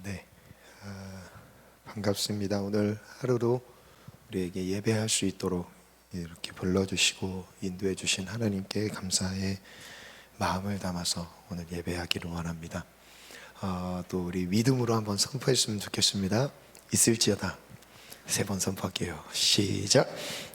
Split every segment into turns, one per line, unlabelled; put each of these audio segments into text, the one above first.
네, 반갑습니다. 오늘 하루도 우리에게 예배할 수 있도록 이렇게 불러주시고 인도해 주신 하나님께 감사의 마음을 담아서 오늘 예배하기를 원합니다. 또 우리 믿음으로 한번 선포했으면 좋겠습니다. 있을지어다. 3번 선포할게요. 시작.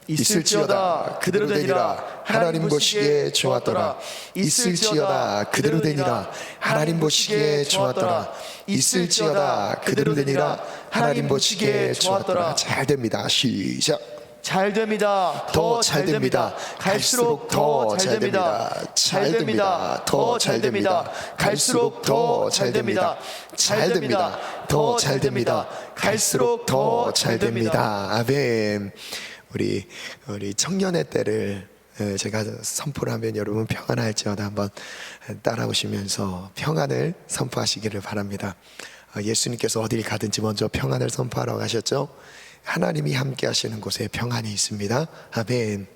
있을지어다 그대로 되니라
하나님 보시기에 좋았더라. 있을지어다 그대로 되니라 하나님 보시기에 좋았더라. 있을지어다 그대로 되니라 하나님 보시기에 좋았더라. 잘 됩니다. 시작.
잘 됩니다.
더 잘 됩니다. 갈수록 더 잘 됩니다. 잘 됩니다. 더 잘 됩니다. 갈수록 더 잘 됩니다. 잘 됩니다. 더 잘 됩니다. 갈수록 더 잘 됩니다. 아멘. 우리 청년의 때를 제가 선포를 하면 여러분 평안할지어다 한번 따라오시면서 평안을 선포하시기를 바랍니다. 예수님께서 어딜 가든지 먼저 평안을 선포하라고 하셨죠? 하나님이 함께 하시는 곳에 평안이 있습니다. 아멘.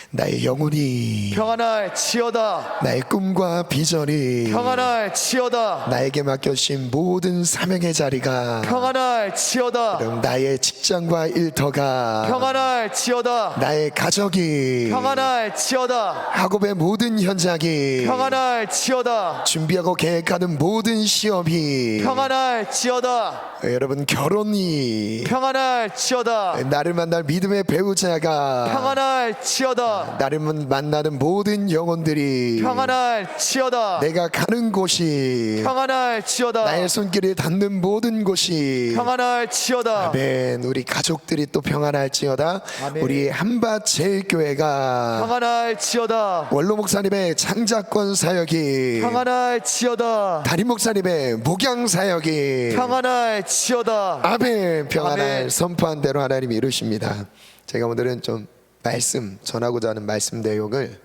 나의 영혼이
평안할지어다.
나의 꿈과 비전이
평안할지어다.
나에게 맡겨주신 모든 사명의 자리가
평안할지어다.
그럼 나의 직장과 일터가
평안할지어다.
나의 가족이
평안할지어다.
학업의 모든 현장이
평안할지어다.
준비하고 계획하는 모든 시험이
평안할지어다.
여러분 결혼이
평안할지어다.
나를 만날 믿음의 배우자가
평안할지어다.
나를 만나는 모든 영혼들이
평안할지어다.
내가 가는 곳이
평안할지어다.
나의 손길을 닿는 모든 곳이
평안할지어다.
아멘. 우리 가족들이 또 평안할지어다.
아멘.
우리 한밭제일교회가
평안할지어다.
원로 목사님의 창작권 사역이
평안할지어다.
담임 목사님의 목양 사역이
평안할지어다.
아멘. 평안을
아멘.
선포한 대로 하나님이 이루십니다. 제가 오늘은 좀 말씀 전하고자 하는 말씀 내용을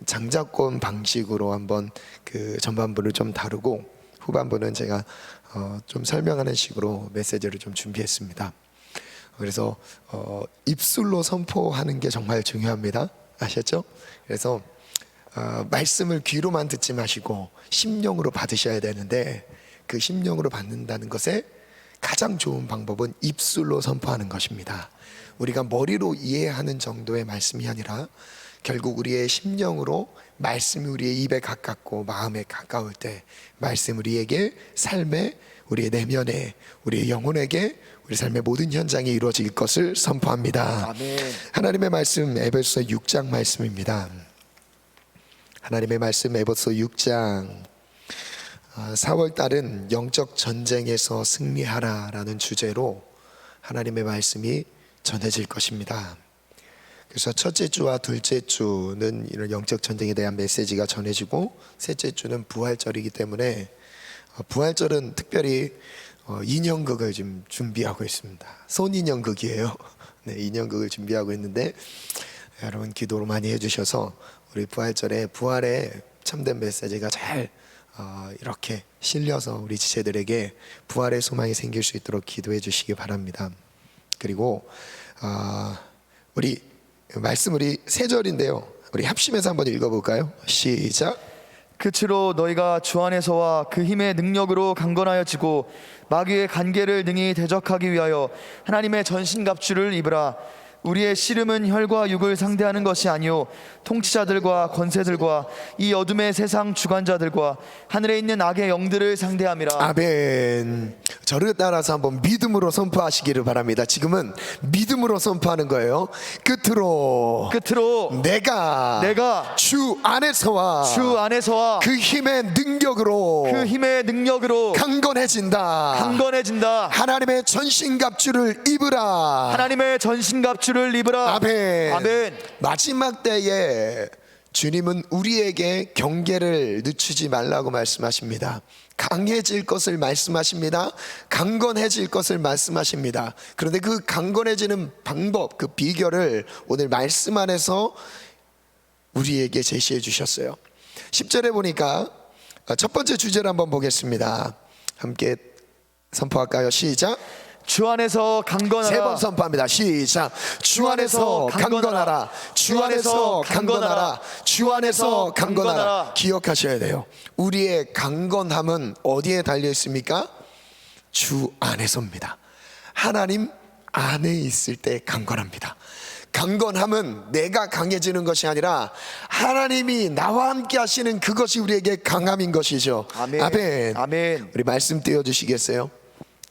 장자권 방식으로 한번 그 전반부를 좀 다루고 후반부는 제가 좀 설명하는 식으로 메시지를 좀 준비했습니다. 그래서 입술로 선포하는 게 정말 중요합니다. 아셨죠? 그래서 말씀을 귀로만 듣지 마시고 심령으로 받으셔야 되는데 그 심령으로 받는다는 것에 가장 좋은 방법은 입술로 선포하는 것입니다. 우리가 머리로 이해하는 정도의 말씀이 아니라 결국 우리의 심령으로 말씀이 우리의 입에 가깝고 마음에 가까울 때 말씀 우리에게 삶에 우리의 내면에 우리의 영혼에게 우리 삶의 모든 현장이 이루어질 것을 선포합니다.
아멘.
하나님의 말씀 에베소 6장 말씀입니다. 하나님의 말씀 에베소 6장 4월달은 영적 전쟁에서 승리하라라는 주제로 하나님의 말씀이 전해질 것입니다. 그래서 첫째 주와 둘째 주는 이런 영적 전쟁에 대한 메시지가 전해지고 셋째 주는 부활절이기 때문에 부활절은 특별히 인형극을 지금 준비하고 있습니다. 손인형극이에요. 네, 인형극을 준비하고 있는데 여러분 기도로 많이 해주셔서 우리 부활절에 부활의 참된 메시지가 잘 이렇게 실려서 우리 지체들에게 부활의 소망이 생길 수 있도록 기도해 주시기 바랍니다. 그리고 우리 말씀 우리 3절인데요. 우리 합심해서 한번 읽어볼까요? 시작.
그치로 너희가 주 안에서와 그 힘의 능력으로 강건하여지고 마귀의 간계를 능히 대적하기 위하여 하나님의 전신갑주를 입으라. 우리의 씨름은 혈과 육을 상대하는 것이 아니요 통치자들과 권세들과 이 어둠의 세상 주관자들과 하늘에 있는 악의 영들을 상대함이라.
아멘. 저를 따라서 한번 믿음으로 선포하시기를 바랍니다. 지금은 믿음으로 선포하는 거예요. 끝으로 내가 주 안에서와 그 힘의 능력으로 강건해진다. 하나님의 전신갑주를 입으라. 아멘. 마지막 때에 주님은 우리에게 경계를 늦추지 말라고 말씀하십니다. 강해질 것을 말씀하십니다. 강건해질 것을 말씀하십니다. 그런데 그 강건해지는 방법, 그 비결을 오늘 말씀 안에서 우리에게 제시해 주셨어요. 10절에 보니까 첫 번째 주제를 한번 보겠습니다. 함께 선포할까요? 시작.
주 안에서 강건하라.
세 번 선포합니다. 시작. 주 안에서 강건하라. 주 안에서 강건하라. 주 안에서 강건하라. 기억하셔야 돼요. 우리의 강건함은 어디에 달려 있습니까? 주 안에서입니다. 하나님 안에 있을 때 강건합니다. 강건함은 내가 강해지는 것이 아니라 하나님이 나와 함께 하시는 그것이 우리에게 강함인 것이죠.
아멘.
아멘.
아멘.
우리 말씀 띄워주시겠어요?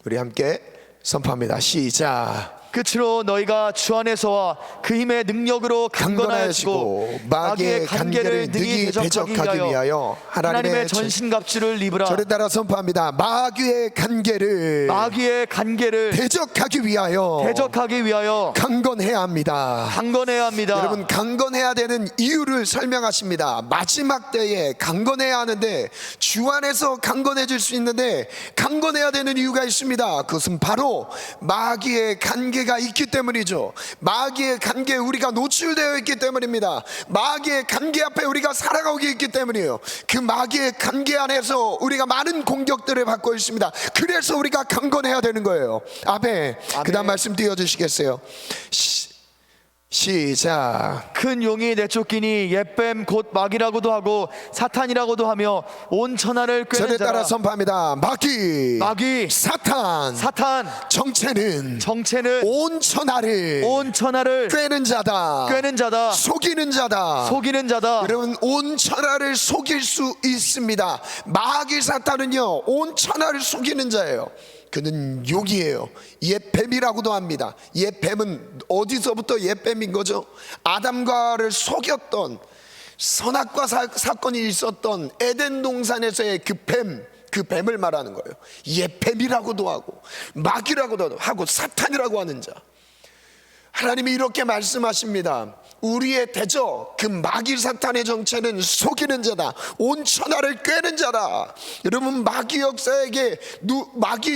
우리 함께 선포합니다. 시작.
끝으로 너희가 주 안에서와 그 힘의 능력으로 강건하여지고 마귀의 간계를 능히 대적하기 위하여 하나님의 전신갑주를 입으라.
저를 따라 선포합니다. 마귀의 간계를
대적하기 위하여
강건해야 합니다.
강건해야 합니다.
여러분, 강건해야 되는 이유를 설명하십니다. 마지막 때에 강건해야 하는데, 주 안에서 강건해질 수 있는데 강건해야 되는 이유가 있습니다. 그것은 바로 마귀의 간계가 있기 때문이죠. 마귀의 간계에 우리가 노출되어 있기 때문입니다. 마귀의 간계 앞에 우리가 살아가고 있기 때문이에요. 그 마귀의 간계 안에서 우리가 많은 공격들을 받고 있습니다. 그래서 우리가 강건해야 되는 거예요. 아멘. 그 다음 말씀 띄워주시겠어요? 시작.
큰 용이 내쫓기니 옛뱀 곧 마귀라고도 하고 사탄이라고도 하며 온 천하를 꿰는
저를 따라
자라.
선포합니다. 마귀
사탄
정체는
온 천하를
꿰는 자다. 속이는 자다. 여러분, 온 천하를 속일 수 있습니다. 마귀 사탄은요, 온 천하를 속이는 자예요. 그는 용이에요. 옛뱀이라고도 합니다. 옛뱀은 어디서부터 옛뱀인 거죠? 아담과를 속였던, 선악과 사건이 있었던 에덴 동산에서의 그 뱀을 말하는 거예요. 옛뱀이라고도 하고 마귀라고도 하고 사탄이라고 하는 자. 하나님이 이렇게 말씀하십니다. 우리의 대적, 그 마귀 사탄의 정체는 속이는 자다. 온 천하를 꿰는 자다. 여러분, 마귀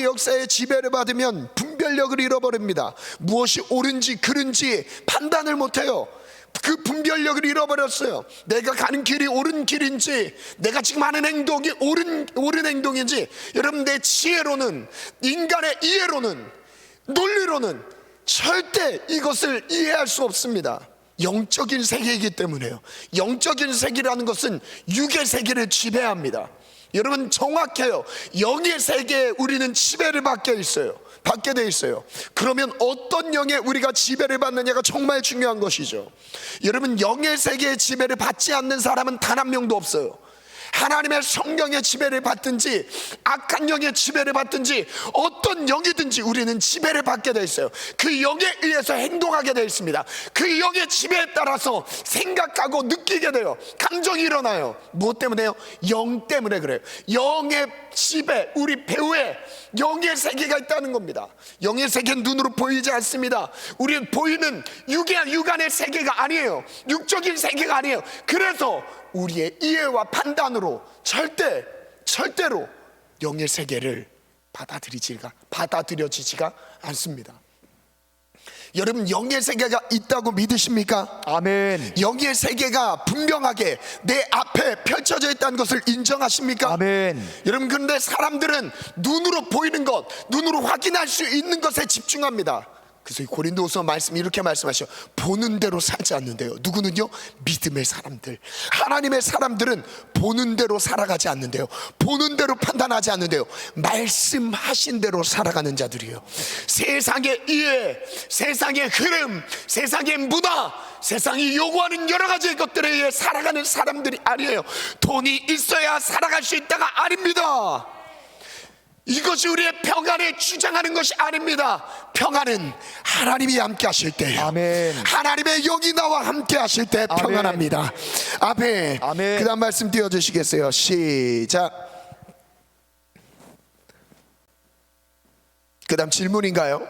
역사의 지배를 받으면 분별력을 잃어버립니다. 무엇이 옳은지 그른지 판단을 못해요. 그 분별력을 잃어버렸어요. 내가 가는 길이 옳은 길인지, 내가 지금 하는 행동이 옳은 행동인지. 여러분, 내 지혜로는, 인간의 이해로는, 논리로는 절대 이것을 이해할 수 없습니다. 영적인 세계이기 때문에요. 영적인 세계라는 것은 육의 세계를 지배합니다. 여러분, 정확해요. 영의 세계에 우리는 지배를 받게 돼 있어요. 그러면 어떤 영에 우리가 지배를 받느냐가 정말 중요한 것이죠. 여러분, 영의 세계에 지배를 받지 않는 사람은 단 한 명도 없어요. 하나님의 성령의 지배를 받든지 악한 영의 지배를 받든지 어떤 영이든지 우리는 지배를 받게 돼 있어요. 그 영에 의해서 행동하게 돼 있습니다. 그 영의 지배에 따라서 생각하고 느끼게 돼요. 감정이 일어나요. 무엇 때문에요? 영 때문에 그래요. 영의 지배, 우리 배후에 영의 세계가 있다는 겁니다. 영의 세계는 눈으로 보이지 않습니다. 우리는 보이는 육안의 세계가 아니에요. 육적인 세계가 아니에요. 그래서 우리의 이해와 판단으로 절대로 영의 세계를 받아들여지지가 않습니다. 여러분, 영의 세계가 있다고 믿으십니까?
아멘.
영의 세계가 분명하게 내 앞에 펼쳐져 있다는 것을 인정하십니까?
아멘.
여러분, 그런데 사람들은 눈으로 보이는 것, 눈으로 확인할 수 있는 것에 집중합니다. 그래서 이 고린도후서 말씀이 이렇게 말씀하셔. 보는 대로 살지 않는데요. 누구는요? 믿음의 사람들. 하나님의 사람들은 보는 대로 살아가지 않는데요. 보는 대로 판단하지 않는데요. 말씀하신 대로 살아가는 자들이에요. 세상의 이해, 세상의 흐름, 세상의 문화, 세상이 요구하는 여러 가지 것들에 의해 살아가는 사람들이 아니에요. 돈이 있어야 살아갈 수 있다가 아닙니다. 이것이 우리의 평안을 주장하는 것이 아닙니다. 평안은 하나님이 함께 하실 때예요.
아멘.
하나님의 영이 나와 함께 하실 때
아멘.
평안합니다. 아멘.
아멘.
그 다음 말씀 띄워주시겠어요? 시작. 그 다음 질문인가요?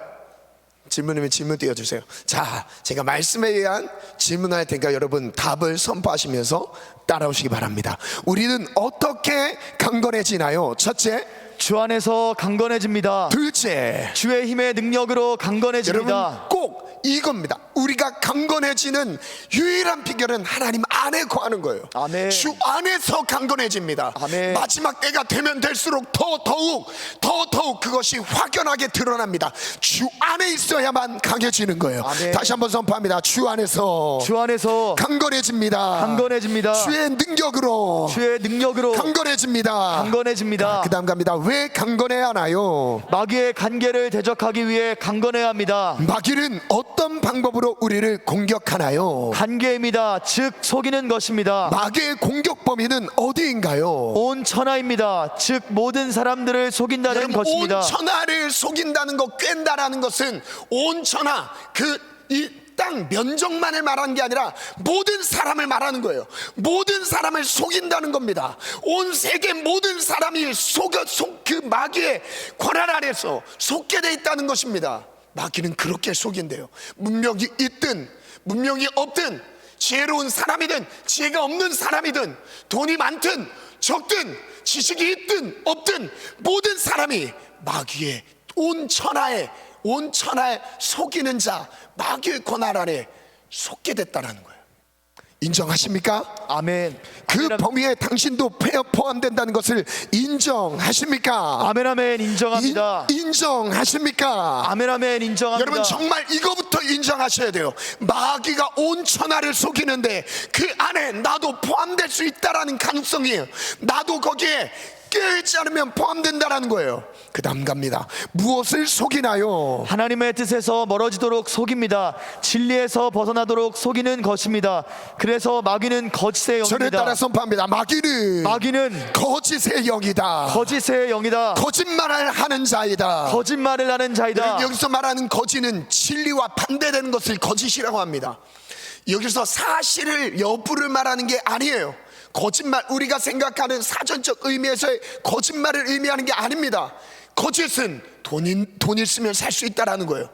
질문이면 질문 띄워주세요. 자, 제가 말씀에 의한 질문할 테니까 여러분 답을 선포하시면서 따라오시기 바랍니다. 우리는 어떻게 강건해지나요? 첫째,
주 안에서 강건해집니다.
둘째,
주의 힘의 능력으로 강건해집니다.
여러분 꼭 이겁니다. 우리가 강건해지는 유일한 비결은 하나님 안에 거하는 거예요.
아멘.
주 안에서 강건해집니다.
아멘.
마지막 때가 되면 될수록 더더욱 그것이 확연하게 드러납니다. 주 안에 있어야만 강해지는 거예요.
아멘.
다시 한번 선포합니다. 주 안에서
주 안에서
강건해집니다.
강건해집니다.
주의 능력으로
주의 능력으로
강건해집니다.
강건해집니다.
그 다음 갑니다. 왜 강건해야 하나요?
마귀의 간계를 대적하기 위해 강건해야 합니다.
마귀는 어떤 방법으로 우리를 공격하나요?
간계입니다. 즉 속이는 것입니다.
마귀의 공격 범위는 어디인가요?
온 천하입니다. 즉 모든 사람들을 속인다는
여러분,
것입니다.
온 천하를 속인다는 것, 꿰다라는 것은 온 천하 이 땅 면적만을 말하는 게 아니라 모든 사람을 말하는 거예요. 모든 사람을 속인다는 겁니다. 온 세계 모든 사람이 그 마귀의 권한 아래서 속게 돼 있다는 것입니다. 마귀는 그렇게 속인대요. 문명이 있든 문명이 없든, 지혜로운 사람이든 지혜가 없는 사람이든, 돈이 많든 적든 지식이 있든 없든, 모든 사람이 마귀의 온 천하에 속이는 자, 마귀의 권한 아래 속게 됐다는 거예요. 인정하십니까?
아멘.
그
아멘,
범위에 당신도 포함된다는 것을 인정하십니까?
아멘, 아멘. 인정합니다.
인정하십니까?
아멘, 아멘. 인정합니다.
여러분, 정말 이거부터 인정하셔야 돼요. 마귀가 온 천하를 속이는데 그 안에 나도 포함될 수 있다라는 가능성이에요. 나도 거기에 깨어있지 않으면 포함된다라는 거예요. 그 다음 갑니다. 무엇을 속이나요?
하나님의 뜻에서 멀어지도록 속입니다. 진리에서 벗어나도록 속이는 것입니다. 그래서 마귀는 거짓의
저를
영입니다.
따라 선포합니다. 마귀는 거짓의 영이다.
거짓의 영이다.
거짓말을 하는 자이다.
거짓말을 하는 자이다.
여기서 말하는 거짓은 진리와 반대되는 것을 거짓이라고 합니다. 여기서 사실을 여부를 말하는 게 아니에요. 거짓말, 우리가 생각하는 사전적 의미에서의 거짓말을 의미하는 게 아닙니다. 거짓은 돈 있으면 살 수 있다라는 거예요.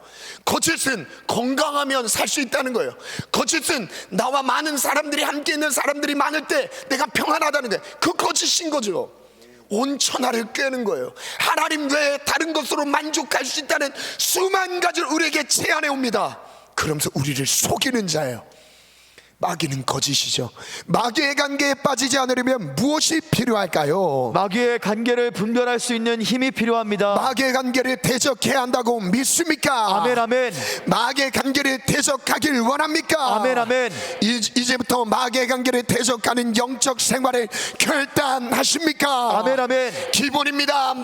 거짓은 건강하면 살 수 있다는 거예요. 거짓은 나와 많은 사람들이 함께 있는 사람들이 많을 때 내가 평안하다는 거예요. 그 거짓인 거죠. 온 천하를 꿰는 거예요. 하나님 외에 다른 것으로 만족할 수 있다는 수만 가지를 우리에게 제안해 옵니다. 그러면서 우리를 속이는 자예요. 마귀는 거짓이죠. 마귀의 관계에 빠지지 않으려면 무엇이 필요할까요?
마귀의 관계를 분별할 수 있는 힘이 필요합니다.
마귀의 관계를 대적해야 한다고 믿습니까?
아멘, 아멘.
마귀의 관계를 대적하길 원합니까?
아멘, 아멘.
이제부터 마귀의 관계를 대적하는 영적 생활을 결단하십니까?
아멘, 아멘.
기본입니다.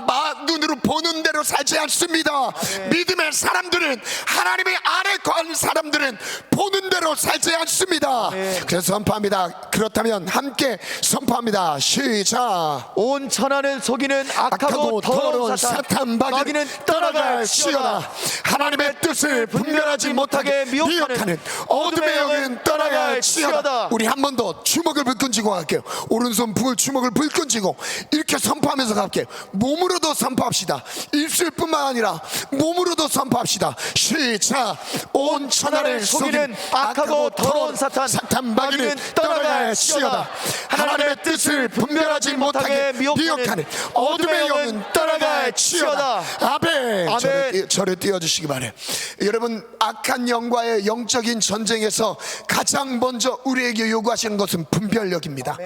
눈으로 보는 대로 살지 않습니다. 믿음의 사람들은, 하나님의 안에 거하는 사람들은 보는 대로 살지 않습니다. 그래서 선포합니다. 그렇다면 함께 선포합니다. 시작.
온 천하는 속이는 악하고 더러운 사탄 마귀는 떠나갈지어다.
하나님의 뜻을 분별하지 못하게 미혹하는 어둠의 영은 떠나갈지어다. 우리 한 번 더 주먹을 불끈 쥐고 갈게요. 오른손 주먹을 불끈 쥐고 이렇게 선포하면서 갈게요. 몸으로도 선포합시다. 입술뿐만 아니라 몸으로도 선포합시다. 시작. 온 천하를 속이는 악하고 더러운 사탄 마귀는 떠나갈지어다. 하나님의 뜻을 분별하지 못하게 미혹하는 어둠의 영은 떠나갈지어다. 아멘.
아멘.
저를 띄워주시기 바래요. 여러분, 악한 영과의 영적인 전쟁에서 가장 먼저 우리에게 요구하시는 것은 분별력입니다.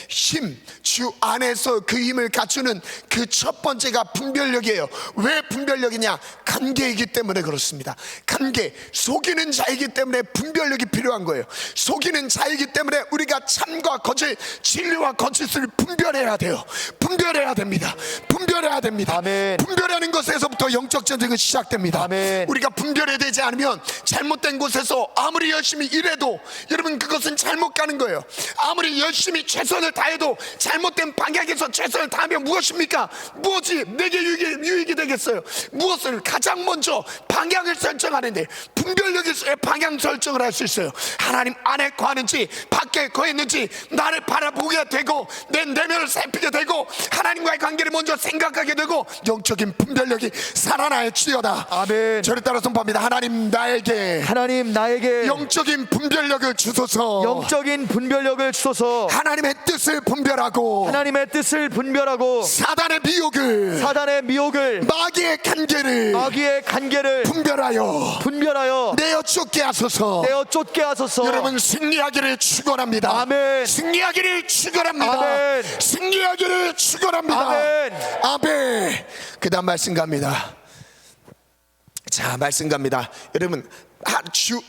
힘, 주 안에서 그 힘을 갖추는 그 첫 번째가 분별력이에요. 왜 분별력이냐? 관계이기 때문에 그렇습니다. 관계, 속이는 자이기 때문에 분별력이 필요한 거예요. 속이는 자이기 때문에 우리가 참과 거짓, 진리와 거짓을 분별해야 돼요. 분별해야 됩니다. 분별해야 됩니다.
아멘.
분별하는 것에서부터 영적 전쟁은 시작됩니다.
아멘.
우리가 분별해야 되지 않으면 잘못된 곳에서 아무리 열심히 일해도 여러분 그것은 잘못 가는 거예요. 아무리 열심히 최선을 다해도 잘못된 방향에서 최선을 다하면 무엇입니까? 무엇이 내게 유익이 되겠어요? 무엇을 가장 먼저 방향을 설정하는데 분별력이 있어야 방향 설정을 할 수 있어요. 하나님 안에 거하는지 밖에 거했는지 나를 바라보게 살피게 되고 내 내면을 살피게 되고 하나님과의 관계를 먼저 생각하게 되고 영적인 분별력이 살아날지어다.
아멘.
저를 따라 선포합니다. 하나님 나에게 영적인 분별력을 주소서.
영적인 분별력을 주소서.
하나님의 뜻을 분별하고
하나님의 뜻을 분별하고
사단의 미혹을
마귀의 간계를
분별하여 내어 쫓게 하소서. 여러분 승리하기를 축원합니다.
아멘.
승리하기를 축원합니다.
아멘.
승리하기를 축원합니다.
아멘.
아멘. 그다음 말씀 갑니다. 자, 말씀 갑니다. 여러분 주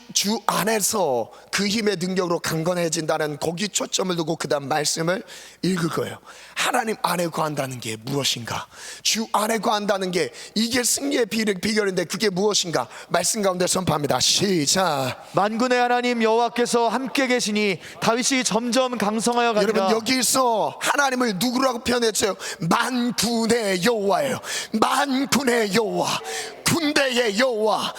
안에서 그 힘의 능력으로 강건해진다는 거기 초점을 두고 그 다음 말씀을 읽을 거예요. 하나님 안에 거한다는 게 무엇인가? 주 안에 거한다는 게 이게 승리의 비결인데 그게 무엇인가? 말씀 가운데 선포합니다. 시작.
만군의 하나님 여호와께서 함께 계시니 다윗이 점점 강성하여 가니라.
여러분 여기서 하나님을 누구라고 표현했어요? 만군의 여호와예요. 만군의 여호와, 군대의 여호와,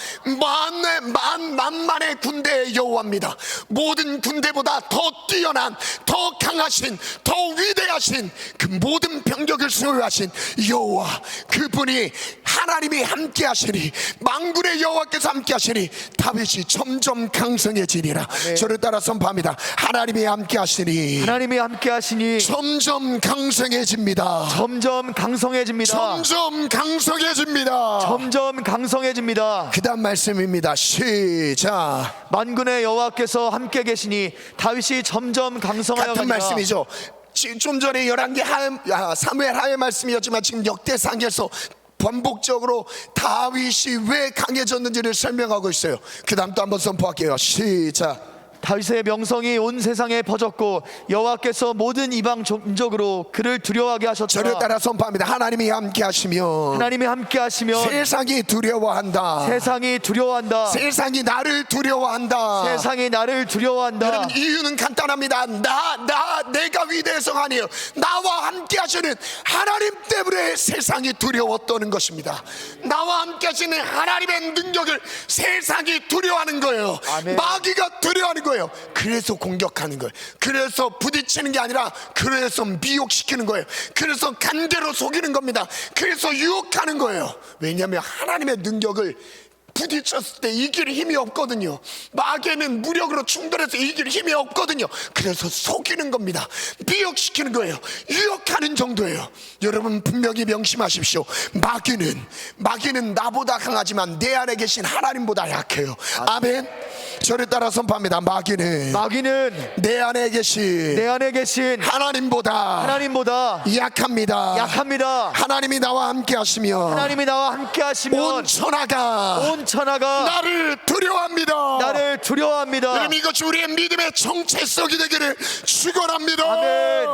만만의 군대의 여호와입니다. 모든 군대보다 더 뛰어난, 더 강하신, 더 위대하신 그 모든 병력을 소유하신 여호와, 그분이 하나님이 함께 하시니, 만군의 여호와께서 함께 하시니 다윗이 점점 강성해지니라. 저를 따라 선포합니다. 하나님이 함께 하시니 점점 강성해집니다.
점점 강성해집니다.
그 다음 말씀입니다. 시작.
만군의 여호와께서 함께 계시니 다윗이 점점 강성하여
같은
가니라.
말씀이죠. 좀 전에 11개 사무엘 하의 말씀이었지만 지금 역대상에서 반복적으로 다윗이 왜 강해졌는지를 설명하고 있어요. 그 다음 또 한번 선포할게요. 시작.
다윗의 명성이 온 세상에 퍼졌고 여호와께서 모든 이방 민족으로 그를 두려워하게 하셨다.
저를 따라 선포합니다. 하나님이 함께 하시면 세상이 두려워한다. 세상이 나를 두려워한다. 여러분 이유는 간단합니다. 내가 위대해서가 아니에요. 나와 함께 하시는 하나님 때문에 세상이 두려웠다는 것입니다. 나와 함께 하시는 하나님의 능력을 세상이 두려워하는 거예요.
아멘.
마귀가 두려워하는 거예요. 그래서 공격하는 거예요. 그래서 부딪히는 게 아니라 그래서 미혹시키는 거예요. 그래서 간대로 속이는 겁니다. 그래서 유혹하는 거예요. 왜냐하면 하나님의 능력을 부딪혔을 때 이길 힘이 없거든요. 마귀는 무력으로 충돌해서 이길 힘이 없거든요. 그래서 속이는 겁니다. 미혹시키는 거예요. 유혹하는 정도예요. 여러분 분명히 명심하십시오. 마귀는 나보다 강하지만 내 안에 계신 하나님보다 약해요. 아멘. 저를 따라 선포합니다. 마귀는 내 안에 계신 하나님보다 약합니다. 하나님이 나와 함께 하시면 온 천하가 나를 두려워합니다. 여러분 이것이 우리의 믿음의 정체성이 되기를 축원합니다.
아멘.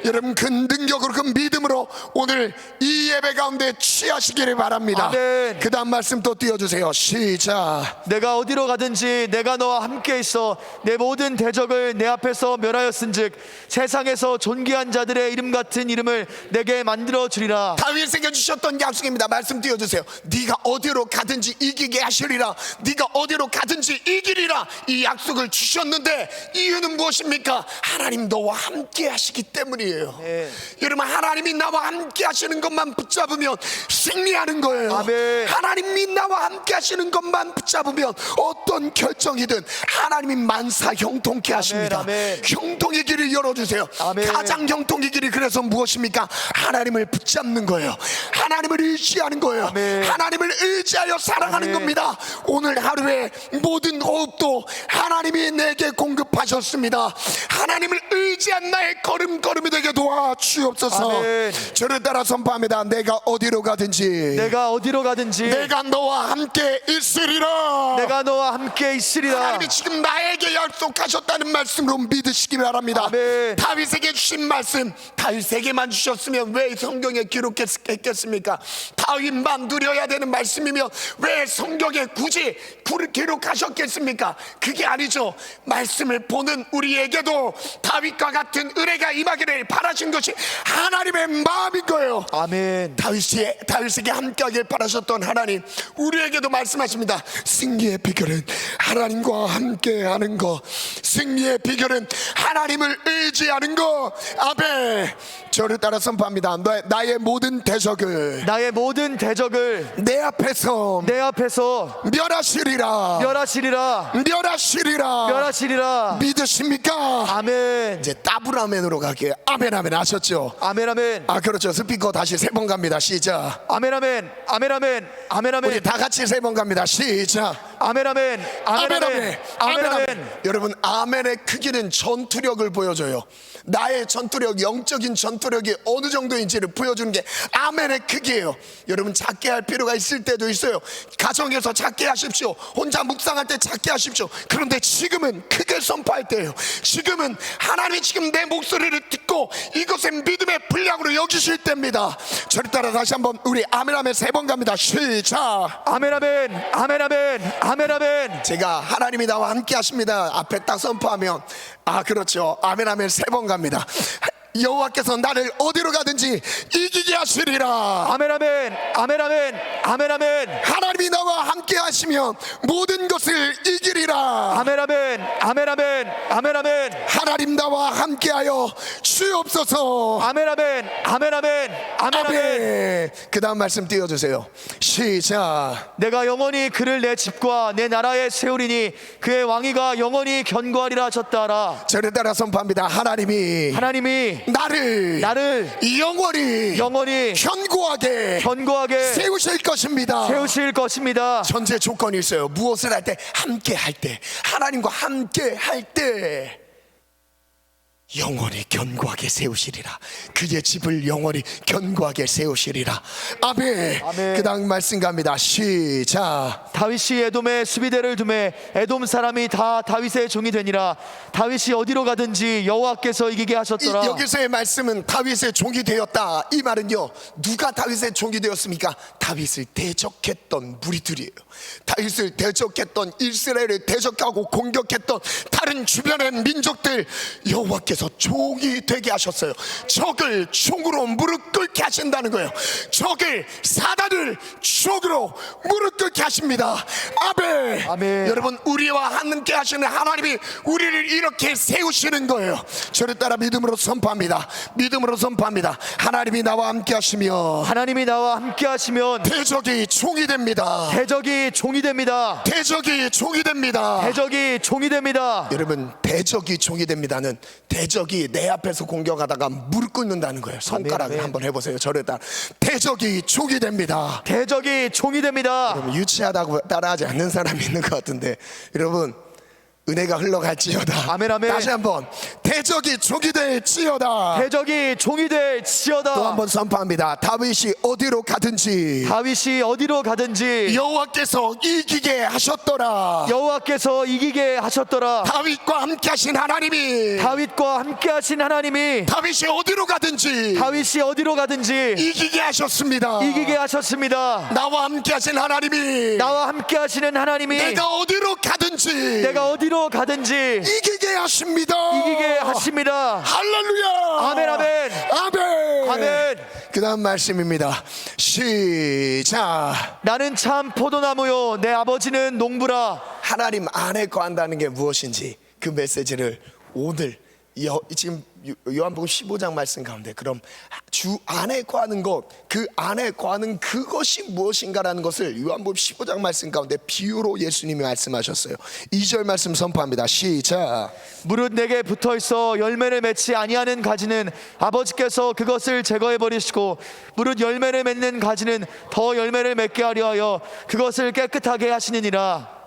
여러분 그 능력으로 그 믿음으로 오늘 이 예배 가운데 취하시기를 바랍니다.
아멘.
그 다음 말씀 또 띄워주세요. 시작.
내가 어디로 가든지 내가 너와 함께 있어 내 모든 대적을 내 앞에서 멸하였은즉 세상에서 존귀한 자들의 이름 같은 이름을 내게 만들어 주리라.
다윗에게 주셨던 약속입니다. 말씀 띄워주세요. 네가 어디로 가든지 이기게 하시리라. 네가 어디로 가든지 이기리라. 이 약속을 주셨는데 이유는 무엇입니까? 하나님 너와 함께 하시기 때문이에요. 여러분 하나님이 나와 함께 하시는 것만 붙잡으면 승리하는 거예요.
아멘.
하나님이 나와 함께 하시는 것만 붙잡으면 어떤 결정이든 하나님이 만사 형통케 하십니다.
아멘.
형통의 길을 열어주세요.
아멘.
가장 형통의 길이 그래서 무엇입니까? 하나님을 붙잡는 거예요. 하나님을 의지하는 거예요.
아멘.
하나님을 의지하여 살아가는
아멘.
겁니다. 오늘 하루에 모든 호흡도 하나님이 내게 공급하셨습니다. 하나님을 의지한 나의 걸음걸음이 되게 도와주옵소서.
아멘.
저를 따라 선포합니다. 내가 어디로 가든지 내가 너와 함께 있으리라. 하나님이 지금 나에게 약속하셨다는 말씀으로 믿으시기 바랍니다.
아멘.
다윗에게 주신 말씀 다윗에게만 주셨으면 왜 성경에 기록했겠습니까? 다윗만 누려야 되는 말씀이면 왜 성경에 굳이 기록하셨겠습니까? 그게 아니죠. 말씀을 보는 우리에게도 다윗과 같은 은혜가 임하기를 바라신 것이 것이 하나님의 마음인 거예요.
아멘.
다윗에게 함께하길 바라셨던 하나님, 우리에게도 말씀하십니다. 승리의 비결은 하나님과 함께하는 것, 승리의 비결은 하나님을 의지하는 것. 아멘. 저를 따라 선포합니다. 나의 모든 대적을 내 앞에서 멸하시리라. 믿으십니까?
아멘.
이제 따브라멘으로 갈게요. 아멘 아멘. 아셨죠?
아멘 아멘.
그렇죠. 스피커 다시 3번 갑니다. 시작.
아멘 아멘. 아멘 아멘. 아멘 아멘.
우리 다 같이 3번 갑니다. 시작.
아멘 아멘. 아멘
아멘
아멘.
아멘.
아멘 아멘.
여러분, 아멘의 크기는 전투력을 보여줘요. 나의 전투력, 영적인 전투력이 어느 정도인지를 보여주는 게 아멘의 크기예요. 여러분, 작게 할 필요가 있을 때도 있어요. 가정에서 작게 하십시오. 혼자 묵상할 때 작게 하십시오. 그런데 지금은 크게 선포할 때예요. 지금은 하나님이 지금 내 목소리를 듣고 이것을 믿음의 분량으로 여기실 때입니다. 저를 따라 다시 한번 우리 아멘 아멘 3번 갑니다. 시작.
아멘 아멘. 아멘 아멘. 아멘 아멘.
제가 하나님이 나와 함께 하십니다 앞에 딱 선포하면 그렇죠. 아멘 아멘 3번 갑니다. 여호와께서 나를 어디로 가든지 이기게 하시리라.
아멘 아멘. 아멘 아멘. 아멘 아멘.
하나님이 나와 함께 하시면 모든 것을 이기리라.
아멘 아멘. 아멘 아멘. 아멘 아멘.
하나님 나와 함께하여 주옵소서.
아멘 아멘. 아멘 아멘. 아멘 아멘.
그 다음 말씀 띄워주세요. 시작.
내가 영원히 그를 내 집과 내 나라에 세우리니 그의 왕위가 영원히 견고하리라 하셨다라.
저를 따라 선포합니다. 하나님이 나를 영원히 견고하게 세우실 것입니다. 전제 조건이 있어요. 무엇을 할 때? 함께 할 때, 하나님과 함께 할 때 영원히 견고하게 세우시리라. 그의 집을 영원히 견고하게 세우시리라. 아멘.
아멘.
그 다음 말씀 갑니다. 시작.
다윗이 에돔에 수비대를 두매 에돔 사람이 다 다윗의 종이 되니라. 다윗이 어디로 가든지 여호와께서 이기게 하셨더라.
여기서의 말씀은 다윗의 종이 되었다. 이 말은요, 누가 다윗의 종이 되었습니까? 다윗을 대적했던 무리들이에요. 다윗을 대적했던, 이스라엘을 대적하고 공격했던 다른 주변의 민족들, 여호와께서 종이 되게 하셨어요. 적을 종으로 무릎 꿇게 하신다는 거예요. 적을, 사단을 종으로 무릎 꿇게 하십니다. 아멘.
아멘.
여러분, 우리와 함께 하시는 하나님이 우리를 이렇게 세우시는 거예요. 저를 따라 믿음으로 선포합니다. 하나님이 나와 함께 하시면 대적이 종이 됩니다. 여러분, 대적이 종이 됩니다는 대적이 내 앞에서 공격하다가 무릎 꿇는다는 거예요. 손가락을
아멘.
한번 해보세요. 저를 따라 대적이 종이 됩니다. 여러분, 유치하다고 따라하지 않는 사람이 있는 것 같은데, 여러분, 은혜가 흘러갈지어다.
아멘, 아멘.
다시 한번, 대적이 종이 될지어다. 또 한번 선포합니다. 다윗이 어디로 가든지 여호와께서 이기게 하셨더라. 다윗과 함께 하신 하나님이 다윗이 어디로 가든지 이기게 하셨습니다. 나와 함께 하신 하나님이 내가 어디로 가든지 이기게 하십니다. 할렐루야.
아멘 아멘. 아멘.
그 다음 말씀입니다. 시작.
나는 참 포도나무요 내 아버지는 농부라.
하나님 안에 거한다는 게 무엇인지 그 메시지를 오늘 지금 요한복음 15장 말씀 가운데, 그럼 주 안에 거하는 것, 그 안에 거하는 그것이 무엇인가라는 것을 요한복음 15장 말씀 가운데 비유로 예수님이 말씀하셨어요. 2절 말씀 선포합니다. 시작.
무릇 내게 붙어있어 열매를 맺지 아니하는 가지는 아버지께서 그것을 제거해 버리시고 무릇 열매를 맺는 가지는 더 열매를 맺게 하려 하여 그것을 깨끗하게 하시느니라.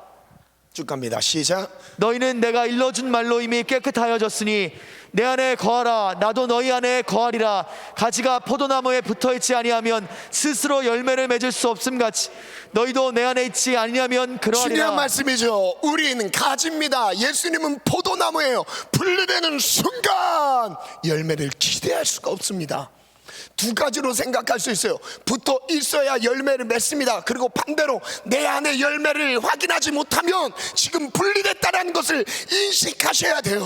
쭉 갑니다. 시작.
너희는 내가 일러준 말로 이미 깨끗하여졌으니 내 안에 거하라. 나도 너희 안에 거하리라. 가지가 포도나무에 붙어있지 아니하면 스스로 열매를 맺을 수 없음같이 너희도 내 안에 있지 아니하면 그러하리라.
중요한 말씀이죠. 우리는 가지입니다. 예수님은 포도나무예요. 분리되는 순간 열매를 기대할 수가 없습니다. 두 가지로 생각할 수 있어요. 붙어 있어야 열매를 맺습니다. 그리고 반대로 내 안에 열매를 확인하지 못하면 지금 분리됐다는 것을 인식하셔야 돼요.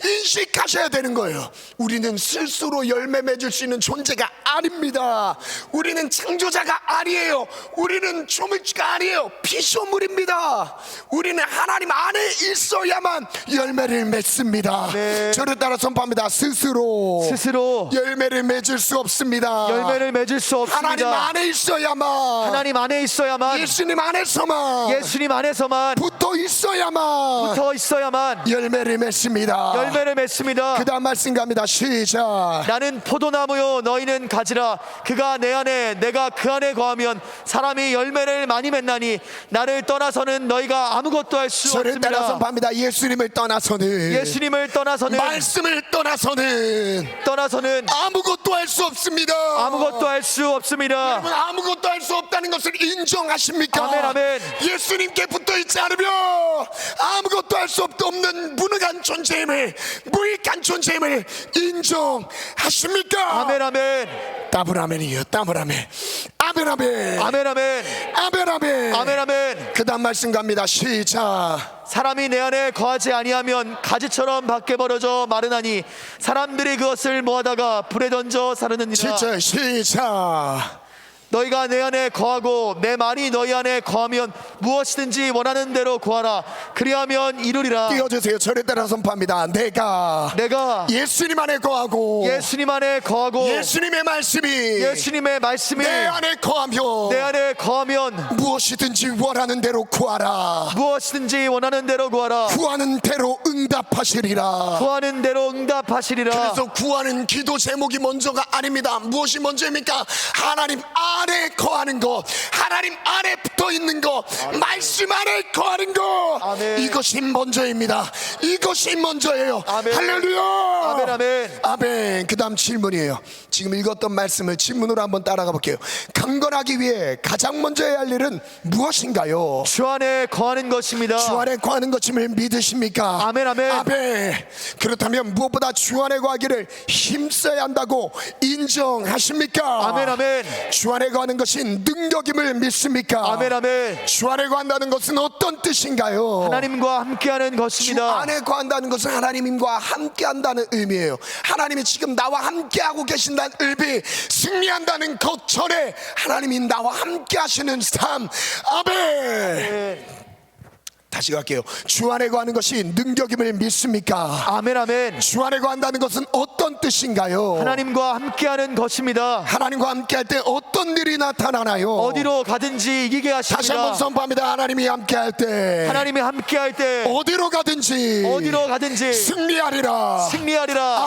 인식하셔야 되는 거예요. 우리는 스스로 열매 맺을 수 있는 존재가 아닙니다. 우리는 창조자가 아니에요. 우리는 조물주가 아니에요. 피조물입니다. 우리는 하나님 안에 있어야만 열매를 맺습니다.
네.
저를 따라 선포합니다. 스스로 열매를 맺을 수 없습니다.
열매를 맺을 수 없습니다.
하나님 안에 있어야만,
하나님 안에 있어야만,
예수님 안에서만
붙어 있어야만
열매를 맺습니다.
그
다음 말씀 갑니다. 시작.
나는 포도나무요 너희는 가지라. 그가 내 안에 내가 그 안에 거하면 사람이 열매를 많이 맺나니 나를 떠나서는 너희가 아무것도 할 수
저를 따라
없습니다.
선포합니다. 예수님을 떠나서는 말씀을 떠나서는 아무것도 할 수 없습니다. 여러분, 아무것도 할 수 없다는 것을 인정하십니까?
아멘.
예수님께 붙어있지 않으면 아무것도 할 수 없는 무능한 존재임을, 무익한 존재임을 인정하십니까?
아멘.
더블 아멘이에요. 더블 아멘. 아멘. 그 다음 말씀 갑니다. 시작.
사람이 내 안에 거하지 아니하면 가지처럼 밖에 버려져 마르나니 사람들이 그것을 모아다가 불에 던져 사르느니라.
7절 시작.
너희가 내 안에 거하고 내 말이 너희 안에 거하면 무엇이든지 원하는 대로 구하라. 그리하면 이루리라.
띄워주세요. 저를 따라 선포합니다. 내가 예수님 안에 거하고 예수님의 말씀이 내 안에 거하면 무엇이든지 원하는 대로 구하라. 구하는 대로 응답하시리라. 그래서 구하는 기도 제목이 먼저가 아닙니다. 무엇이 먼저입니까? 하나님 안에 거하는 것, 하나님 안에 붙어 있는 것, 말씀 안에 거하는 것,
아멘.
이것이 먼저입니다. 이것이 먼저예요. 할렐루야. 아멘. 그 다음 질문이에요. 지금 읽었던 말씀을 질문으로 한번 따라가 볼게요. 강건하기 위해 가장 먼저 해야 할 일은 무엇인가요?
주 안에 거하는 것입니다.
주 안에 거하는 것임을 믿으십니까?
아멘.
그렇다면 무엇보다 주 안에 거하기를 힘써야 한다고 인정하십니까?
아멘.
주 안에 거하는 것이 능력임을 믿습니까?
아멘.
주 안에 거한다는 것은 어떤 뜻인가요?
하나님과 함께하는
주
것입니다.
안에 거한다는 것은 하나님과 함께한다는 의미예요. 하나님이 지금 나와 함께하고 계신다는 의미, 승리한다는 것 전에 하나님이 나와 함께하시는 삶. 아멘. 다시 갈게요. 주 안에 거하는 것이 능력임을 믿습니까?
아멘.
주 안에 거한다는 것은 어떤 뜻인가요?
하나님과 함께하는 것입니다.
하나님과 함께할 때 어떤 일이 나타나나요?
어디로 가든지 이기게 하십니다.
다시 한번 선포합니다. 하나님이 함께할 때 어디로 가든지 승리하리라.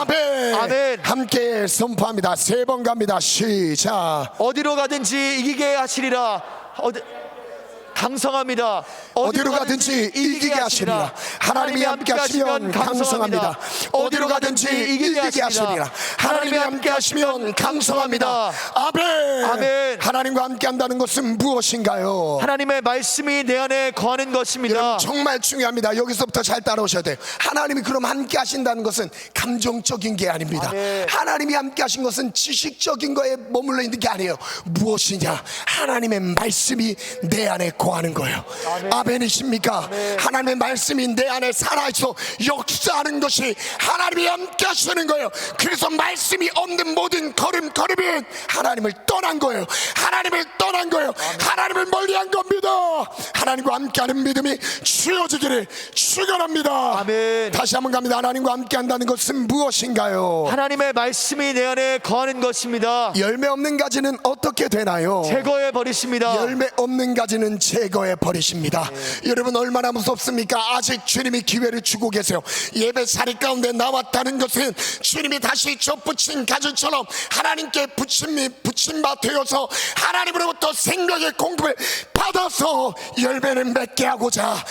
아멘. 함께 선포합니다. 3번 갑니다. 시작.
어디로 가든지 이기게 하시리라. 강성합니다.
어디로 가든지 이기게 하시리라. 하나님이 함께 하시면 강성합니다. 어디로 가든지 이기게 하시리라. 하나님이 함께 하시면 강성합니다. 아멘. 하나님과 함께 한다는 것은 무엇인가요?
하나님의 말씀이 내 안에 거하는 것입니다.
여러분, 정말 중요합니다. 여기서부터 잘 따라오셔야 돼요. 하나님이 그럼 함께 하신다는 것은 감정적인 게 아닙니다. 하나님이 함께 하신 것은 지식적인 거에 머물러 있는 게 아니에요. 무엇이냐? 하나님의 말씀이 내 안에 거하는 거예요. 아멘이십니까? 하나님의 말씀이 내 안에 살아있어 역사하는 것이 하나님이 함께 하시는 거예요. 그래서 말씀이 없는 모든 걸음은 하나님을 떠난 거예요. 하나님을 멀리한 겁니다. 하나님과 함께하는 믿음이 주어지기를 축원합니다.
아멘.
다시 한번 갑니다. 하나님과 함께한다는 것은 무엇인가요?
하나님의 말씀이 내 안에 거하는 것입니다.
열매 없는 가지는 어떻게 되나요?
제거해 버리십니다.
열매 없는 가지는 제거해 버리십니다. 여러분, 얼마나 무섭습니까? 아직 주님이 기회를 주고 계세요. 예배 자리 가운데 나왔다는 것은 주님이 다시 접붙인 가지처럼 하나님께 붙임바 되어서 하나님으로부터 생명의 공급을 받아서 열매를 맺게 하고자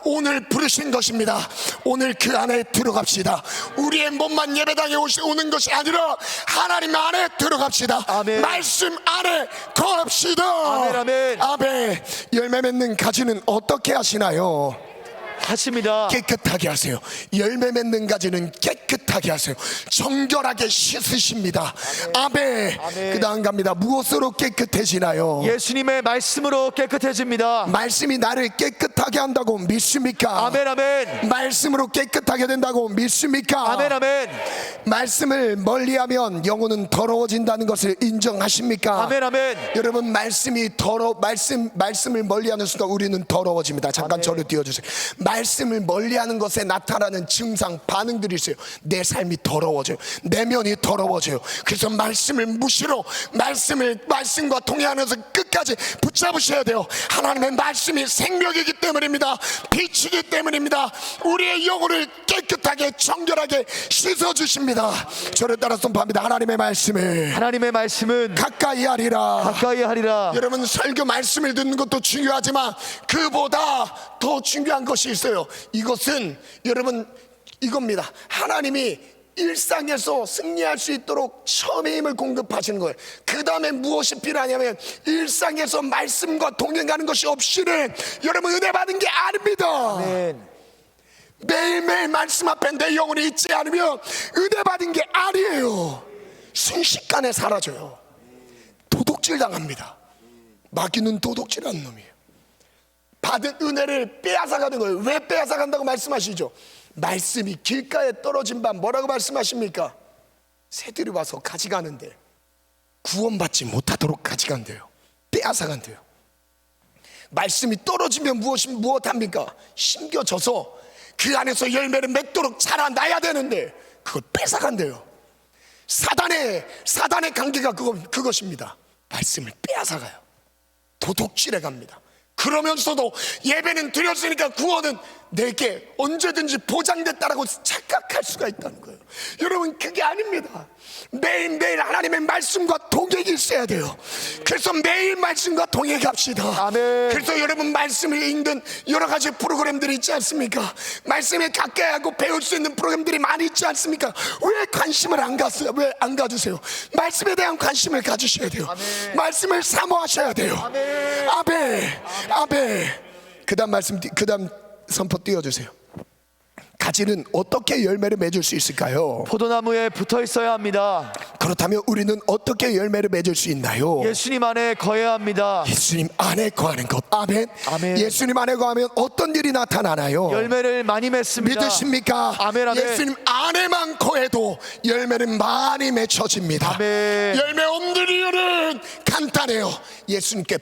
오늘 부르신 것입니다. 오늘 그 안에 들어갑시다. 우리의 몸만 예배당에 오는 것이 아니라 하나님 안에 들어갑시다.
아멘.
말씀 안에 거합시다.
아멘.
열매 맺는 가지는 어떻게 하시나요?
하십니다.
깨끗하게 하세요. 열매 맺는 가지는 깨끗하게 하세요. 정결하게 씻으십니다. 아멘. 그 다음 갑니다. 무엇으로 깨끗해지나요?
예수님의 말씀으로 깨끗해집니다.
말씀이 나를 깨끗하게 한다고 믿습니까?
아멘 아멘.
말씀으로 깨끗하게 된다고 믿습니까?
아멘 아멘.
말씀을 멀리하면 영혼은 더러워진다는 것을 인정하십니까?
아멘 아멘.
여러분, 말씀을 멀리하는 순간 우리는 더러워집니다. 잠깐 저를 띄워주세요. 말씀을 멀리하는 것에 나타나는 증상, 반응들이 있어요. 내 삶이 더러워져요. 내면이 더러워져요. 그래서 말씀을 무시로 말씀과 동의하면서 끝까지 붙잡으셔야 돼요. 하나님의 말씀이 생명이기 때문입니다. 빛이기 때문입니다. 우리의 영혼을 깨끗하게 정결하게 씻어주십니다. 저를 따라 선포합니다. 하나님의 말씀은 가까이 하리라. 여러분, 설교 말씀을 듣는 것도 중요하지만 그보다 더 중요한 것이 있어요. 이것은 여러분 이겁니다. 하나님이 일상에서 승리할 수 있도록 처음의 힘을 공급하시는 거예요. 그 다음에 무엇이 필요하냐면 일상에서 말씀과 동행하는 것이 없이는 여러분 은혜 받은 게 아닙니다.
아멘.
매일매일 말씀 앞에 내 영혼이 있지 않으면 은혜 받은 게 아니에요. 순식간에 사라져요. 도둑질 당합니다. 마귀는 도둑질하는 놈이에요. 받은 은혜를 빼앗아가는 거예요. 왜 빼앗아간다고 말씀하시죠? 말씀이 길가에 떨어진 밤 뭐라고 말씀하십니까? 새들이 와서 가져가는데 구원받지 못하도록 가져간대요. 빼앗아간대요. 말씀이 떨어지면 무엇합니까? 심겨져서 그 안에서 열매를 맺도록 자라나야 되는데 그걸 뺏어간대요. 사단의 관계가 그것입니다. 말씀을 빼앗아가요. 도둑질해 갑니다. 그러면서도 예배는 드렸으니까 구원은 내게 언제든지 보장됐다라고 착각할 수가 있다는 거예요. 여러분, 그게 아닙니다. 매일매일 하나님의 말씀과 동행이 있어야 돼요. 그래서 매일 말씀과 동행합시다.
아멘.
그래서 여러분, 말씀을 읽는 여러 가지 프로그램들이 있지 않습니까? 말씀에 가까이 하고 배울 수 있는 프로그램들이 많이 있지 않습니까? 왜 관심을 안 가세요? 왜 안 가주세요? 말씀에 대한 관심을 가지셔야 돼요.
아멘.
말씀을 사모하셔야 돼요.
아멘.
아멘. 그다음 선포 띄워주세요. 가지는 어떻게 열매를 맺을 수 있을까요?
포도나무에 붙어 있어야 합니다.
그렇다면 우리는 어떻게 열매를 맺을 수 있나요?
예수님 안에 거해야 합니다.
예수님 안에 거하는 것. 아멘.
아멘.
예수님 안에 거하면 어떤 일이 나타나나요?
열매를 많이 맺습니다.
믿으십니까?
아멘, 아멘.
예수님 안에만 거해도 열매는 많이 맺혀집니다.
아멘.
열매 없는 이유는 간단해요. 예수님께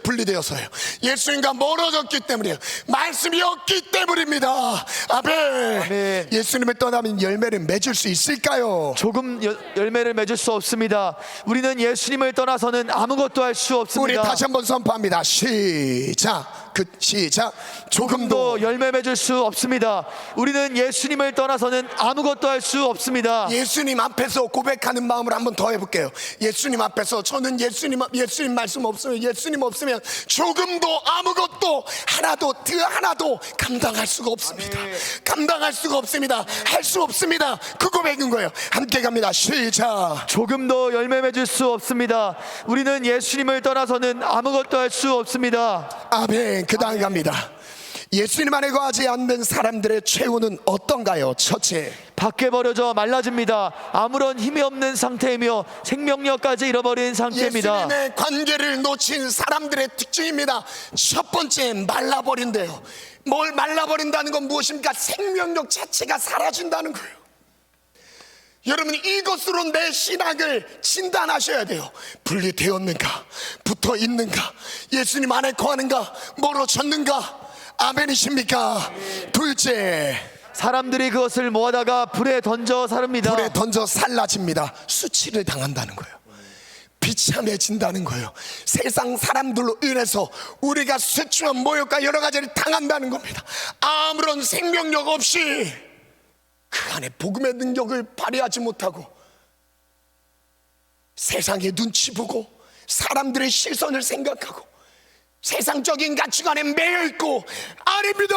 분리되어서요. 예수님과 멀어졌기 때문이에요. 말씀이 없기 때문입니다. 아멘.
아멘.
예수님을 떠나면 열매를 맺을 수 있을까요?
조금 열매를 맺을 수 없습니다. 우리는 예수님을 떠나서는 아무것도 할 수
우리
없습니다.
다시 한번 선포합니다. 시작.
조금도 열매 맺을 수 없습니다. 우리는 예수님을 떠나서는 아무것도 할 수 없습니다.
예수님 앞에서 고백하는 마음으로 한번 더 해볼게요. 예수님 앞에서 저는 예수님 말씀 없으면, 예수님 없으면 조금도 아무것도 하나도 감당할 수가 없습니다. 감당할 수가 없습니다. 할 수 없습니다. 그 고백인 거예요. 함께 갑니다. 시작.
조금도 열매 맺을 수 없습니다. 우리는 예수님을 떠나서는 아무것도 할 수 없습니다.
아멘. 그 다음 갑니다. 예수님 안에 거하지 않는 사람들의 최후는 어떤가요? 첫째,
밖에 버려져 말라집니다. 아무런 힘이 없는 상태이며 생명력까지 잃어버린 상태입니다.
예수님의 관계를 놓친 사람들의 특징입니다. 첫 번째, 말라버린대요. 뭘 말라버린다는 건 무엇입니까? 생명력 자체가 사라진다는 거예요. 여러분, 이것으로 내 신앙을 진단하셔야 돼요. 분리되었는가? 붙어있는가? 예수님 안에 거하는가? 멀어졌는가? 아멘이십니까? 둘째,
사람들이 그것을 모아다가 불에 던져 사릅니다.
불에 던져 살라집니다. 수치를 당한다는 거예요. 비참해진다는 거예요. 세상 사람들로 인해서 우리가 수치와 모욕과 여러 가지를 당한다는 겁니다. 아무런 생명력 없이 그 안에 복음의 능력을 발휘하지 못하고 세상의 눈치 보고 사람들의 시선을 생각하고 세상적인 가치관에 매여 있고 아닙니다.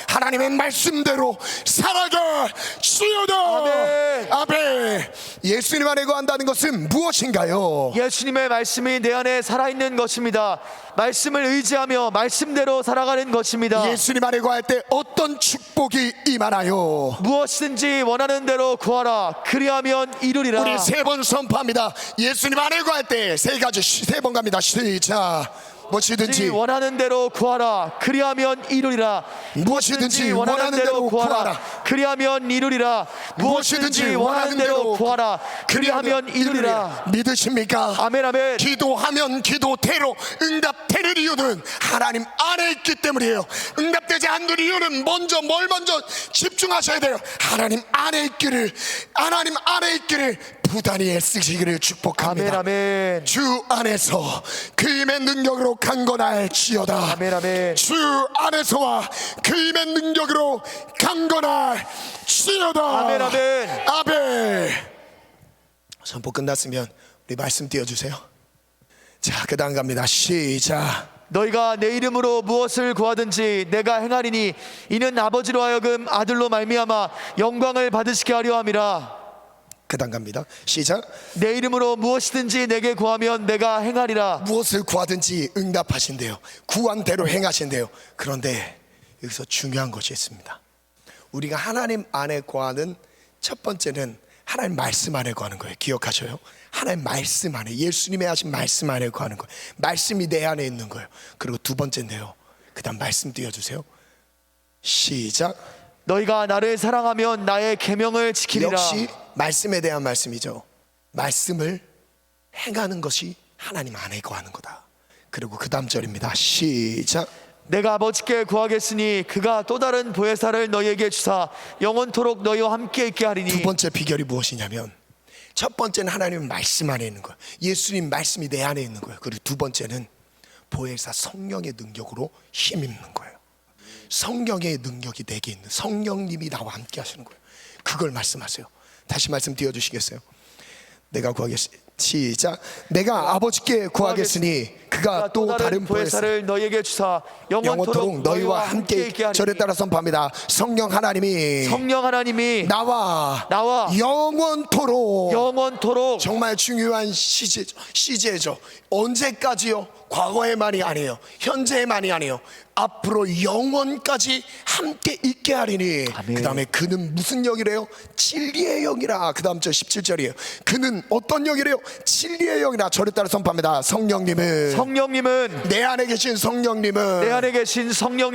하나님의 말씀대로 살아가 시오다.
아멘.
아멘. 예수님 안에 거한다는 것은 무엇인가요?
예수님의 말씀이 내 안에 살아있는 것입니다. 말씀을 의지하며 말씀대로 살아가는 것입니다.
예수님 안에 거할 때 어떤 축복이 임하나요?
무엇이든지 원하는 대로 구하라. 그리하면 이루리라.
우리 세 번 선포합니다. 예수님 안에 거할 때 세 가지 세 번 갑니다. 시작. 무엇이든지
원하는 대로 구하라. 그리하면 이루리라.
무엇이든지 원하는 대로 구하라.
그리하면 이루리라. 무엇이든지 원하는 대로 구하라. 그리하면 이루리라.
믿으십니까?
아멘 아멘.
기도하면 기도대로 응답되는 이유는 하나님 안에 있기 때문이에요. 응답되지 않는 이유는 먼저 집중하셔야 돼요. 하나님 안에 있기를 부단히 애쓰시기를 축복합니다.
아멘 아멘.
주 안에서 그 힘의 능력으로 강건할지어다.
아멘 아멘.
주 안에서와 그 힘의 능력으로 강건할지어다.
아멘 아멘.
아멘. 선포 끝났으면 우리 말씀 띄워주세요. 자, 그 다음 갑니다. 시작.
너희가 내 이름으로 무엇을 구하든지 내가 행하리니 이는 아버지로 하여금 아들로 말미암아 영광을 받으시게 하려 함이라.
그 다음 갑니다. 시작.
내 이름으로 무엇이든지 내게 구하면 내가 행하리라.
무엇을 구하든지 응답하신대요. 구한 대로 행하신대요. 그런데 여기서 중요한 것이 있습니다. 우리가 하나님 안에 구하는 첫 번째는 하나님 말씀 안에 구하는 거예요. 기억하셔요. 하나님 말씀 안에, 예수님의 하신 말씀 안에 구하는 거예요. 말씀이 내 안에 있는 거예요. 그리고 두 번째인데요, 그 다음 말씀 띄워주세요. 시작.
너희가 나를 사랑하면 나의 계명을 지키리라.
역시 말씀에 대한 말씀이죠. 말씀을 행하는 것이 하나님 안에 거하는 거다. 그리고 그 다음 절입니다. 시작.
내가 아버지께 구하겠으니 그가 또 다른 보혜사를 너희에게 주사 영원토록 너희와 함께 있게 하리니.
두 번째 비결이 무엇이냐면, 첫 번째는 하나님의 말씀 안에 있는 거예요. 예수님 말씀이 내 안에 있는 거예요. 그리고 두 번째는 보혜사 성령의 능력으로 힘입는 거예요. 성령의 능력이 내게 있는, 성령님이 나와 함께 하시는 거예요. 그걸 말씀하세요. 다시 말씀 띄워주시겠어요? 내가 구하겠으니, 시작. 내가 아버지께 구하겠으니 그가 또 다른 보혜사를
너희에게 주사
영원토록 너희와 함께 있게 하리니. 절에 따라 선포합니다. 성령 하나님이 나와 영원토록. 정말 중요한 시제죠. 언제까지요? 과거의만이 아니에요. 현재의만이 아니에요. 앞으로 영원까지 함께 있게 하리니. 그 다음에 그는 무슨 영이래요? 진리의 영이라. 그 다음 절 17절이에요. 그는 어떤 영이래요? 진리의 영이라. 저를 따라 선포합니다. 성령님은 내 안에 계신 성령님은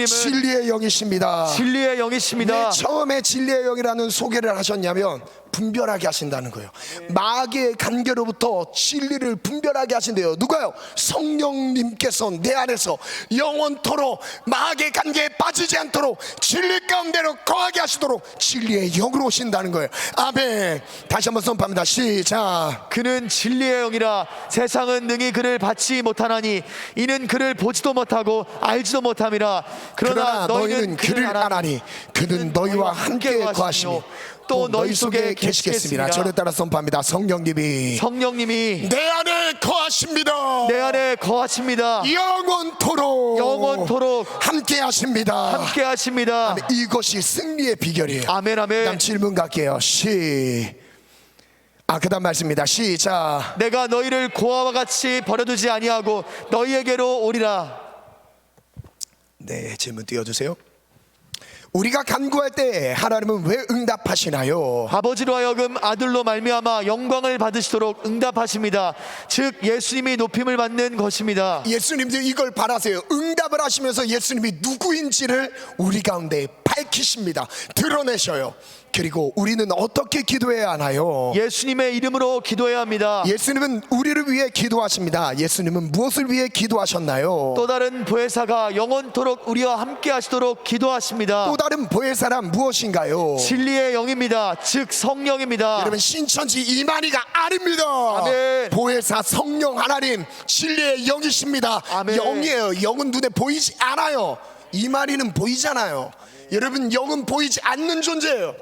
진리의 영이십니다. 왜 처음에 진리의 영이라는 소개를 하셨냐면 분별하게 하신다는 거예요. 마귀의 관계로부터 진리를 분별하게 하신대요. 누가요? 성령님께서 내 안에서 영원토록 마귀의 관계에 빠지지 않도록 진리 가운데로 거하게 하시도록 진리의 영으로 오신다는 거예요. 아멘. 다시 한번 선포합니다. 시작.
그는 진리의 영이라. 세상은 능히 그를 받지 못하나니 이는 그를 보지도 못하고 알지도 못함이라. 그러나 너희는 그를 아나니 그는 너희와 함께 거하시니 또 너희 속에 계시겠습니다.
저를 따라 선포합니다. 성령님이
내
안에 거하십니다.
영원토록
함께 하십니다. 아멘. 이것이 승리의 비결이에요.
아멘 아멘.
다음 질문 갈게요. 그다음 말씀입니다. 시작.
내가 너희를 고아와 같이 버려두지 아니하고 너희에게로 오리라.
네, 질문 띄워주세요. 우리가 간구할 때 하나님은 왜 응답하시나요?
아버지로 하여금 아들로 말미암아 영광을 받으시도록 응답하십니다. 즉 예수님이 높임을 받는 것입니다.
예수님도 이걸 바라세요. 응답을 하시면서 예수님이 누구인지를 우리 가운데 밝히십니다. 드러내셔요. 그리고 우리는 어떻게 기도해야 하나요?
예수님의 이름으로 기도해야 합니다.
예수님은 우리를 위해 기도하십니다. 예수님은 무엇을 위해 기도하셨나요?
또 다른 보혜사가 영원토록 우리와 함께 하시도록 기도하십니다.
또 다른 보혜사란 무엇인가요?
진리의 영입니다. 즉 성령입니다.
여러분, 신천지 이만희가 아닙니다.
아멘.
보혜사 성령 하나님 진리의 영이십니다.
아멘.
영이에요. 영은 눈에 보이지 않아요. 이만희는 보이잖아요. 여러분, 영은 보이지 않는 존재예요.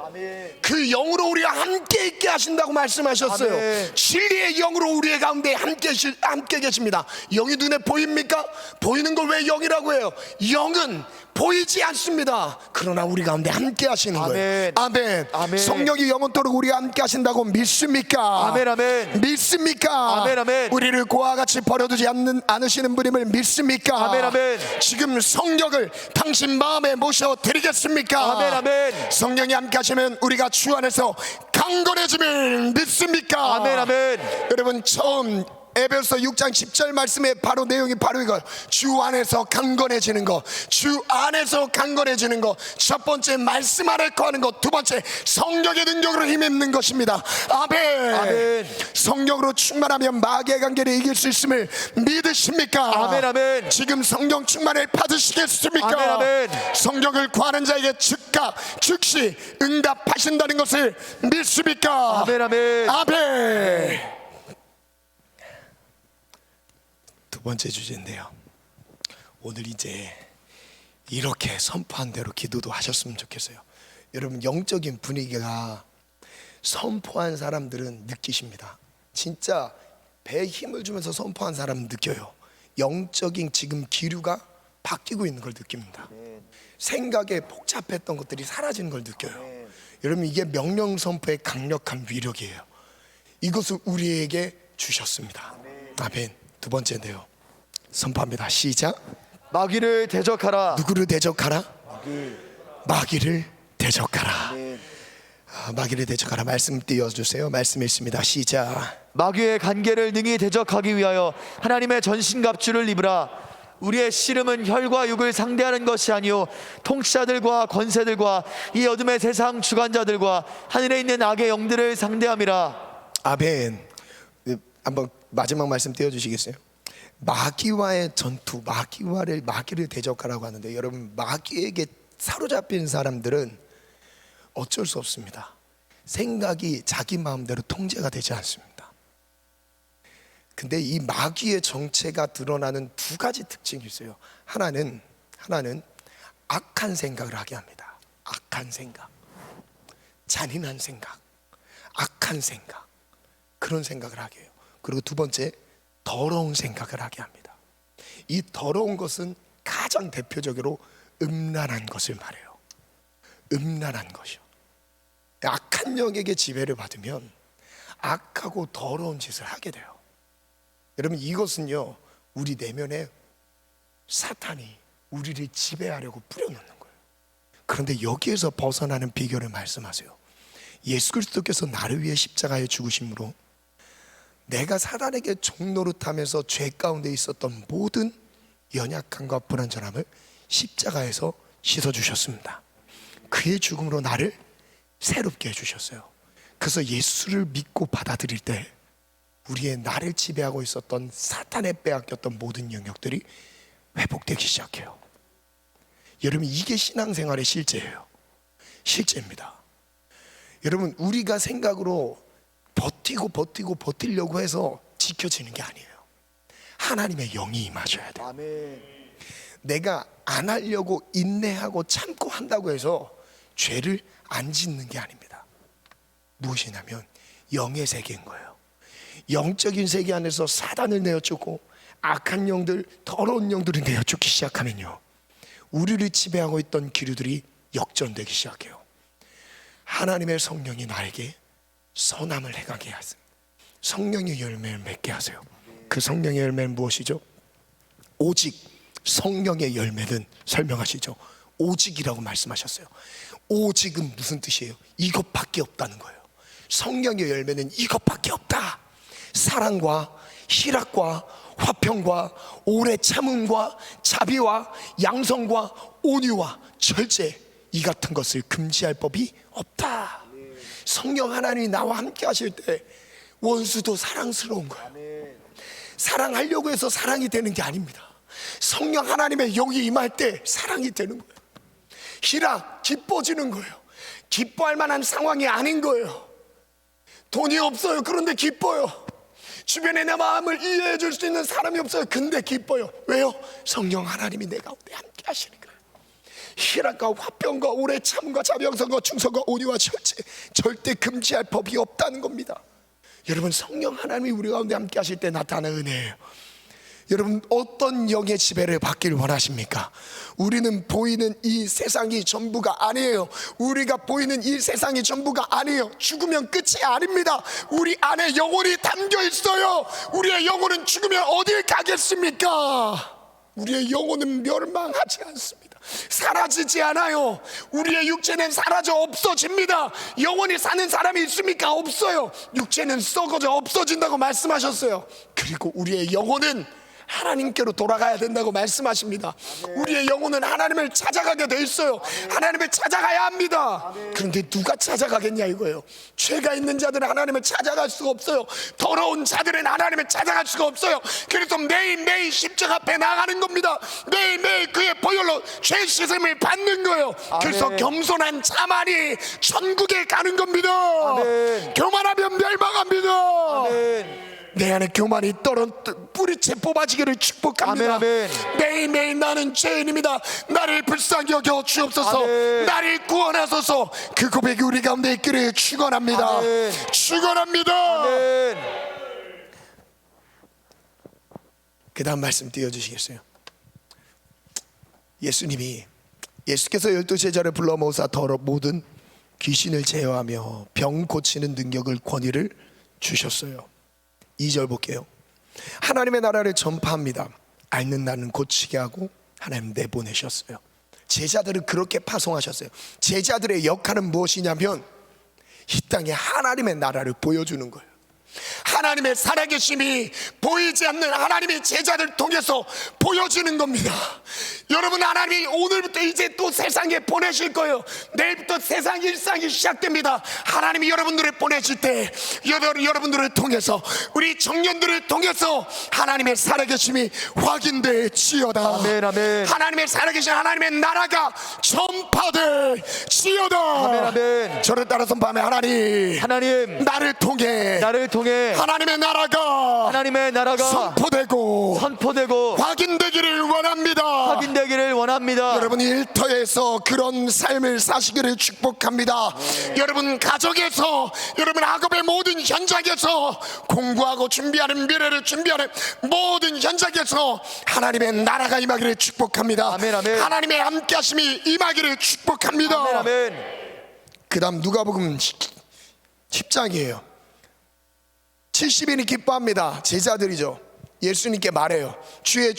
그 영으로 우리와 함께 있게 하신다고 말씀하셨어요.
아멘.
진리의 영으로 우리의 가운데 함께 계십니다. 영이 눈에 보입니까? 보이는 걸 왜 영이라고 해요? 영은 보이지 않습니다. 그러나 우리 가운데 함께 하시는 거예요. 아멘.
아멘.
성령이 영원토록 우리와 함께 하신다고 믿습니까?
아멘, 아멘.
믿습니까?
아멘, 아멘.
우리를 고와 같이 버려두지 않으시는 분임을 믿습니까?
아멘, 아멘.
지금 성령을 당신 마음에 모셔드리겠습니까?
아멘, 아멘.
성령이 함께 하시면 우리가 주 안에서 강건해짐을 믿습니까?
아멘, 아멘.
여러분, 처음 에베소서 6장 10절 말씀의 바로 내용이 바로 이거, 주 안에서 강건해지는 거, 주 안에서 강건해지는 거. 첫 번째, 말씀 안에 거하는 것. 두 번째, 성령의 능력으로 힘입는 것입니다. 아멘.
아멘.
성령으로 충만하면 마귀의 관계를 이길 수 있음을 믿으십니까?
아멘, 아멘.
지금 성령 충만을 받으시겠습니까?
아멘, 아멘.
성령을 구하는 자에게 즉각 즉시 응답하신다는 것을 믿습니까?
아멘, 아멘.
아멘. 두 번째 주제인데요, 오늘 이제 이렇게 선포한 대로 기도도 하셨으면 좋겠어요. 여러분, 영적인 분위기가 선포한 사람들은 느끼십니다. 진짜 배에 힘을 주면서 선포한 사람은 느껴요. 영적인 지금 기류가 바뀌고 있는 걸 느낍니다. 생각에 복잡했던 것들이 사라지는 걸 느껴요. 여러분, 이게 명령 선포의 강력한 위력이에요. 이것을 우리에게 주셨습니다. 아멘. 두 번째인데요, 선포합니다. 시작.
마귀를 대적하라.
누구를 대적하라? 마귀를 대적하라. 마귀를 대적하라. 말씀 띄워주세요. 말씀 읽습니다. 시작.
마귀의 간계를 능히 대적하기 위하여 하나님의 전신갑주를 입으라. 우리의 씨름은 혈과 육을 상대하는 것이 아니요 통치자들과 권세들과 이 어둠의 세상 주관자들과 하늘에 있는 악의 영들을 상대함이라.
아멘. 한번 마지막 말씀 띄워주시겠어요? 마귀와의 전투, 마귀를 대적하라고 하는데, 여러분, 마귀에게 사로잡힌 사람들은 어쩔 수 없습니다. 생각이 자기 마음대로 통제가 되지 않습니다. 근데 이 마귀의 정체가 드러나는 두 가지 특징이 있어요. 하나는 악한 생각을 하게 합니다. 악한 생각, 잔인한 생각, 악한 생각, 그런 생각을 하게 해요. 그리고 두 번째, 더러운 생각을 하게 합니다. 이 더러운 것은 가장 대표적으로 음란한 것을 말해요. 음란한 것이요. 악한 영에게 지배를 받으면 악하고 더러운 짓을 하게 돼요. 여러분, 이것은요, 우리 내면에 사탄이 우리를 지배하려고 뿌려놓는 거예요. 그런데 여기에서 벗어나는 비결을 말씀하세요. 예수 그리스도께서 나를 위해 십자가에 죽으심으로 내가 사단에게 종노릇하면서 죄 가운데 있었던 모든 연약함과 불완전함을 십자가에서 씻어주셨습니다. 그의 죽음으로 나를 새롭게 해주셨어요. 그래서 예수를 믿고 받아들일 때 우리의 나를 지배하고 있었던 사탄에 빼앗겼던 모든 영역들이 회복되기 시작해요. 여러분, 이게 신앙생활의 실제예요. 실제입니다. 여러분, 우리가 생각으로 버티려고 해서 지켜지는 게 아니에요. 하나님의 영이 임하셔야 돼요.
아멘.
내가 안 하려고 인내하고 참고 한다고 해서 죄를 안 짓는 게 아닙니다. 무엇이냐면 영의 세계인 거예요. 영적인 세계 안에서 사단을 내어쫓고 악한 영들, 더러운 영들을 내어쫓기 시작하면요, 우리를 지배하고 있던 기류들이 역전되기 시작해요. 하나님의 성령이 나에게 선함을 행하게 하세요. 성령의 열매를 맺게 하세요. 그 성령의 열매는 무엇이죠? 오직 성령의 열매는 설명하시죠. 오직이라고 말씀하셨어요. 오직은 무슨 뜻이에요? 이것밖에 없다는 거예요. 성령의 열매는 이것밖에 없다. 사랑과 희락과 화평과 오래 참음과 자비와 양성과 온유와 절제, 이 같은 것을 금지할 법이 없다. 성령 하나님이 나와 함께 하실 때 원수도 사랑스러운 거예요. 사랑하려고 해서 사랑이 되는 게 아닙니다. 성령 하나님의 영이 임할 때 사랑이 되는 거예요. 희락, 기뻐지는 거예요. 기뻐할 만한 상황이 아닌 거예요. 돈이 없어요. 그런데 기뻐요. 주변에 내 마음을 이해해 줄 수 있는 사람이 없어요. 근데 기뻐요. 왜요? 성령 하나님이 내 가운데 함께 하시는 거예요. 희락과 화평과 오래 참과 자병성과 충성과 온유와 절제, 절대 금지할 법이 없다는 겁니다. 여러분, 성령 하나님이 우리 가운데 함께 하실 때 나타나는 은혜예요. 여러분, 어떤 영의 지배를 받기를 원하십니까? 우리는 보이는 이 세상이 전부가 아니에요. 우리가 보이는 이 세상이 전부가 아니에요. 죽으면 끝이 아닙니다. 우리 안에 영혼이 담겨 있어요. 우리의 영혼은 죽으면 어딜 가겠습니까? 우리의 영혼은 멸망하지 않습니다. 사라지지 않아요. 우리의 육체는 사라져 없어집니다. 영원히 사는 사람이 있습니까? 없어요. 육체는 썩어져 없어진다고 말씀하셨어요. 그리고 우리의 영혼은 하나님께로 돌아가야 된다고 말씀하십니다. 우리의 영혼은 하나님을 찾아가게 돼 있어요. 하나님을 찾아가야 합니다. 그런데 누가 찾아가겠냐 이거예요. 죄가 있는 자들은 하나님을 찾아갈 수가 없어요. 더러운 자들은 하나님을 찾아갈 수가 없어요. 그래서 매일매일 십자가 앞에 나가는 겁니다. 매일매일 그의 보혈로 죄 씻음을 받는 거예요. 그래서 겸손한 자만이 천국에 가는 겁니다. 교만하면 멸망합니다. 내 안에 교만이 뿌리채 뽑아지기를 축복합니다.
아멘.
매일매일 나는 죄인입니다. 나를 불쌍히 여겨 주옵소서.
아멘.
나를 구원하소서. 그 고백이 우리 가운데 있기를 축원합니다. 축원합니다.
아멘.
그 다음 말씀 띄워주시겠어요? 예수께서 12제자를 불러 모으사 모든 귀신을 제어하며 병 고치는 능력을 권위를 주셨어요. 2절 볼게요. 하나님의 나라를 전파합니다. 앓는 나는 고치게 하고 하나님 내보내셨어요. 제자들을 그렇게 파송하셨어요. 제자들의 역할은 무엇이냐면 이 땅에 하나님의 나라를 보여주는 거예요. 하나님의 살아계심이 보이지 않는 하나님의 제자들 통해서 보여지는 겁니다. 여러분, 하나님이 오늘부터 이제 또 세상에 보내실 거예요. 내일부터 세상 일상이 시작됩니다. 하나님이 여러분들을 보내실 때 여러분들을 통해서, 우리 청년들을 통해서 하나님의 살아계심이 확인될지어다.
아멘, 아멘.
하나님의 살아계신 하나님의 나라가 전파될지어다.
아멘, 아멘.
저를 따라 선포하면
하나님
나를 통해 하나님의 나라가 선포되고 확인되기를 원합니다. 여러분, 일터에서 그런 삶을 사시기를 축복합니다. 여러분 가정에서, 여러분 학업의 모든 현장에서, 공부하고 준비하는 미래를 준비하는 모든 현장에서 하나님의 나라가 임하기를 축복합니다.
아멘, 아멘.
하나님의 함께하심이 임하기를 축복합니다.
아멘, 아멘.
그 다음 누가복음 10장이에요 70인이 기뻐합니다. 제자들이죠. 예수님께 말해요. 주의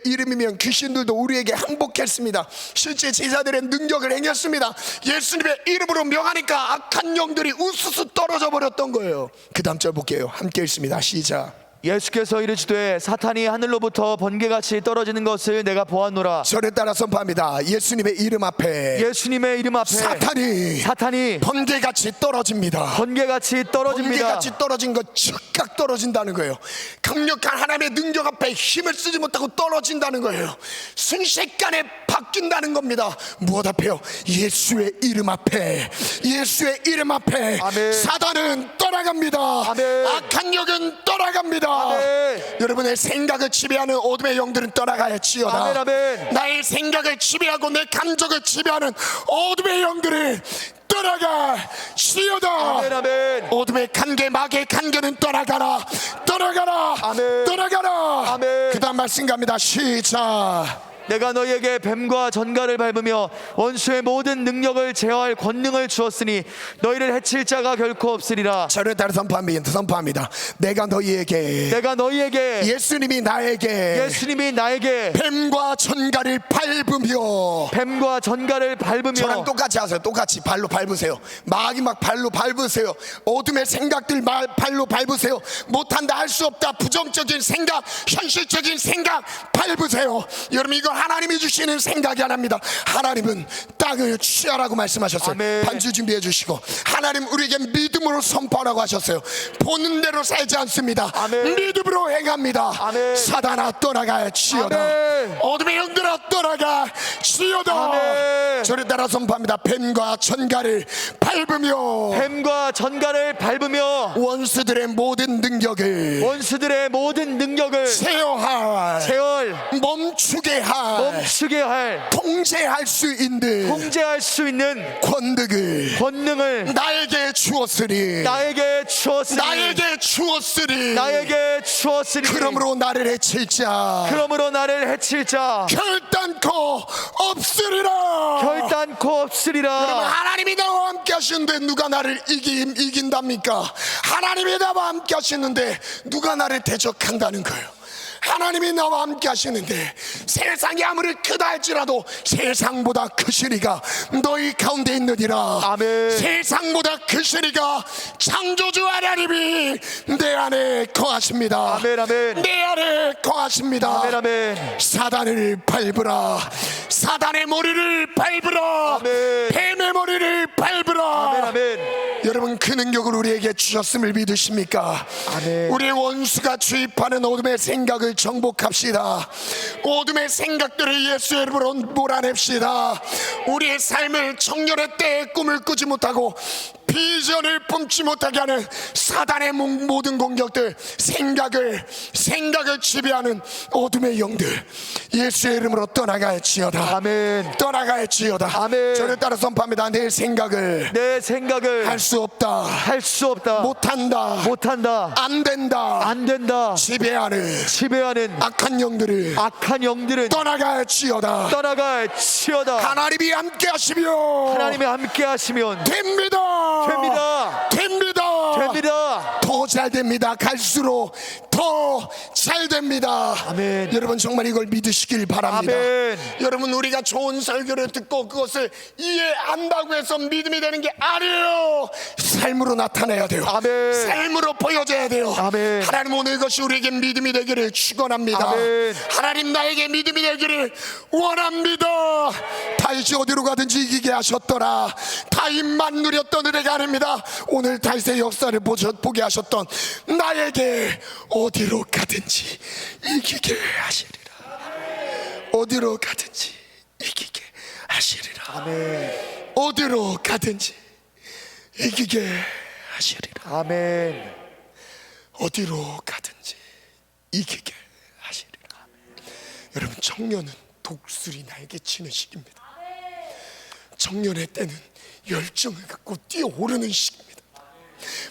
이름이면 귀신들도 우리에게 항복했습니다. 실제 제자들의 능력을 행했습니다. 예수님의 이름으로 명하니까 악한 영들이 우수수 떨어져 버렸던 거예요. 그 다음 절 볼게요. 함께 읽습니다. 시작.
예수께서 이르시되 사탄이 하늘로부터 번개같이 떨어지는 것을 내가 보았노라.
저를 따라 선포합니다. 예수님의 이름 앞에 사탄이 번개같이 떨어집니다.
번개같이
떨어진 것 즉각 떨어진다는 거예요. 강력한 하나님의 능력 앞에 힘을 쓰지 못하고 떨어진다는 거예요. 순식간에 바뀐다는 겁니다. 무엇 앞에요? 예수의 이름 앞에
아멘.
사단은 떠나갑니다.
아멘.
악한 영은 떠나갑니다.
아멘.
여러분의 생각을 지배하는 어둠의 영들은 떠나가야지어다.
아멘, 아멘.
나의 생각을 지배하고 내 감정을 지배하는 어둠의 영들은 떠나가시오다.
아멘, 아멘.
어둠의 관계, 마귀의 관계는 떠나가라.
아멘. 아멘.
그 다음 말씀 갑니다. 시작.
내가 너희에게 뱀과 전갈을 밟으며 원수의 모든 능력을 제어할 권능을 주었으니 너희를 해칠 자가 결코 없으리라.
저를 따라 선포합니다. 내가 너희에게 예수님이 나에게 뱀과 전갈을 밟으며 저랑 똑같이 하세요. 똑같이 발로 밟으세요. 마귀 막 발로 밟으세요. 어둠의 생각들 발로 밟으세요. 못한다, 할 수 없다, 부정적인 생각, 현실적인 생각 밟으세요. 여러분, 이건 하나님이 주시는 생각이 아닙니다. 하나님은 땅을 취하라고 말씀하셨어요.
아멘.
반주 준비해 주시고, 하나님 우리에게 믿음으로 선포하라고 하셨어요. 보는 대로 살지 않습니다.
아멘.
믿음으로 행합니다.
아멘.
사단아 떠나가치어다. 어둠의 영들아 떠나가치어다.
아멘.
저를 따라 선포합니다. 뱀과 전갈을 밟으며 원수들의 모든 능력을
제어할
멈추게 할
할
통제할 수 있는 권능을 나에게 주었으니 그러므로 나를 해칠 자 결단코 없으리라. 여러분, 하나님이 나와 함께 하시는데 누가 나를 이긴답니까? 하나님이 나와 함께 하시는데 누가 나를 대적한다는 거예요. 하나님이 나와 함께 하시는데 세상이 아무리 크다 할지라도 세상보다 크시리가 너희 가운데 있느니라.
아멘.
세상보다 크시리가 창조주 하나님이 내 안에 거하십니다.
아멘, 아멘.
내 안에 거하십니다.
아멘, 아멘.
사단을 밟으라. 사단의 머리를 밟으라.
아멘.
뱀의 머리를 밟으라.
아멘, 아멘.
여러분, 그 능력을 우리에게 주셨음을 믿으십니까?
아멘.
우리의 원수가 주입하는 어둠의 생각을 정복합시다. 어둠의 생각들을 예수의 이름으로 몰아냅시다. 우리의 삶을 청년의 때에 꿈을 꾸지 못하고 비전을 품지 못하게 하는 사단의 모든 공격들, 생각을 지배하는 어둠의 영들 예수의 이름으로 떠나갈지어다.
아멘.
떠나갈지어다.
아멘.
저를 따라 선포합니다. 내 생각을
할
수 없다. 못한다. 안 된다. 지배하는 악한 영들을 떠나갈지어다. 하나님이 함께 하시면 됩니다. 더 잘 됩니다. 갈수록 더 잘 됩니다.
아멘.
여러분, 정말 이걸 믿으시길 바랍니다.
아멘.
여러분, 우리가 좋은 설교를 듣고 그것을 이해한다고 해서 믿음이 되는 게 아니에요. 삶으로 나타내야 돼요.
아멘.
삶으로 보여져야 돼요.
아멘.
하나님, 오늘 이것이 우리에게 믿음이 되기를 축원합니다.
아멘.
하나님, 나에게 믿음이 되기를 원합니다. 다윗이 어디로 가든지 이기게 하셨더라. 다윗만 누렸던 은혜가 아닙니다. 오늘 다윗의 역사를 보게 하셨던 나에게 어디로 가든지 이기게 하시리라. 어디로 가든지 이기게 하시리라.
아멘.
어디로 가든지 이기게 하시리라.
아멘.
어디로 가든지 이기게 하시리라. 여러분, 청년은 독수리 날개 치는 시기입니다. 청년의 때는 열정을 갖고 뛰어오르는 시기입니다.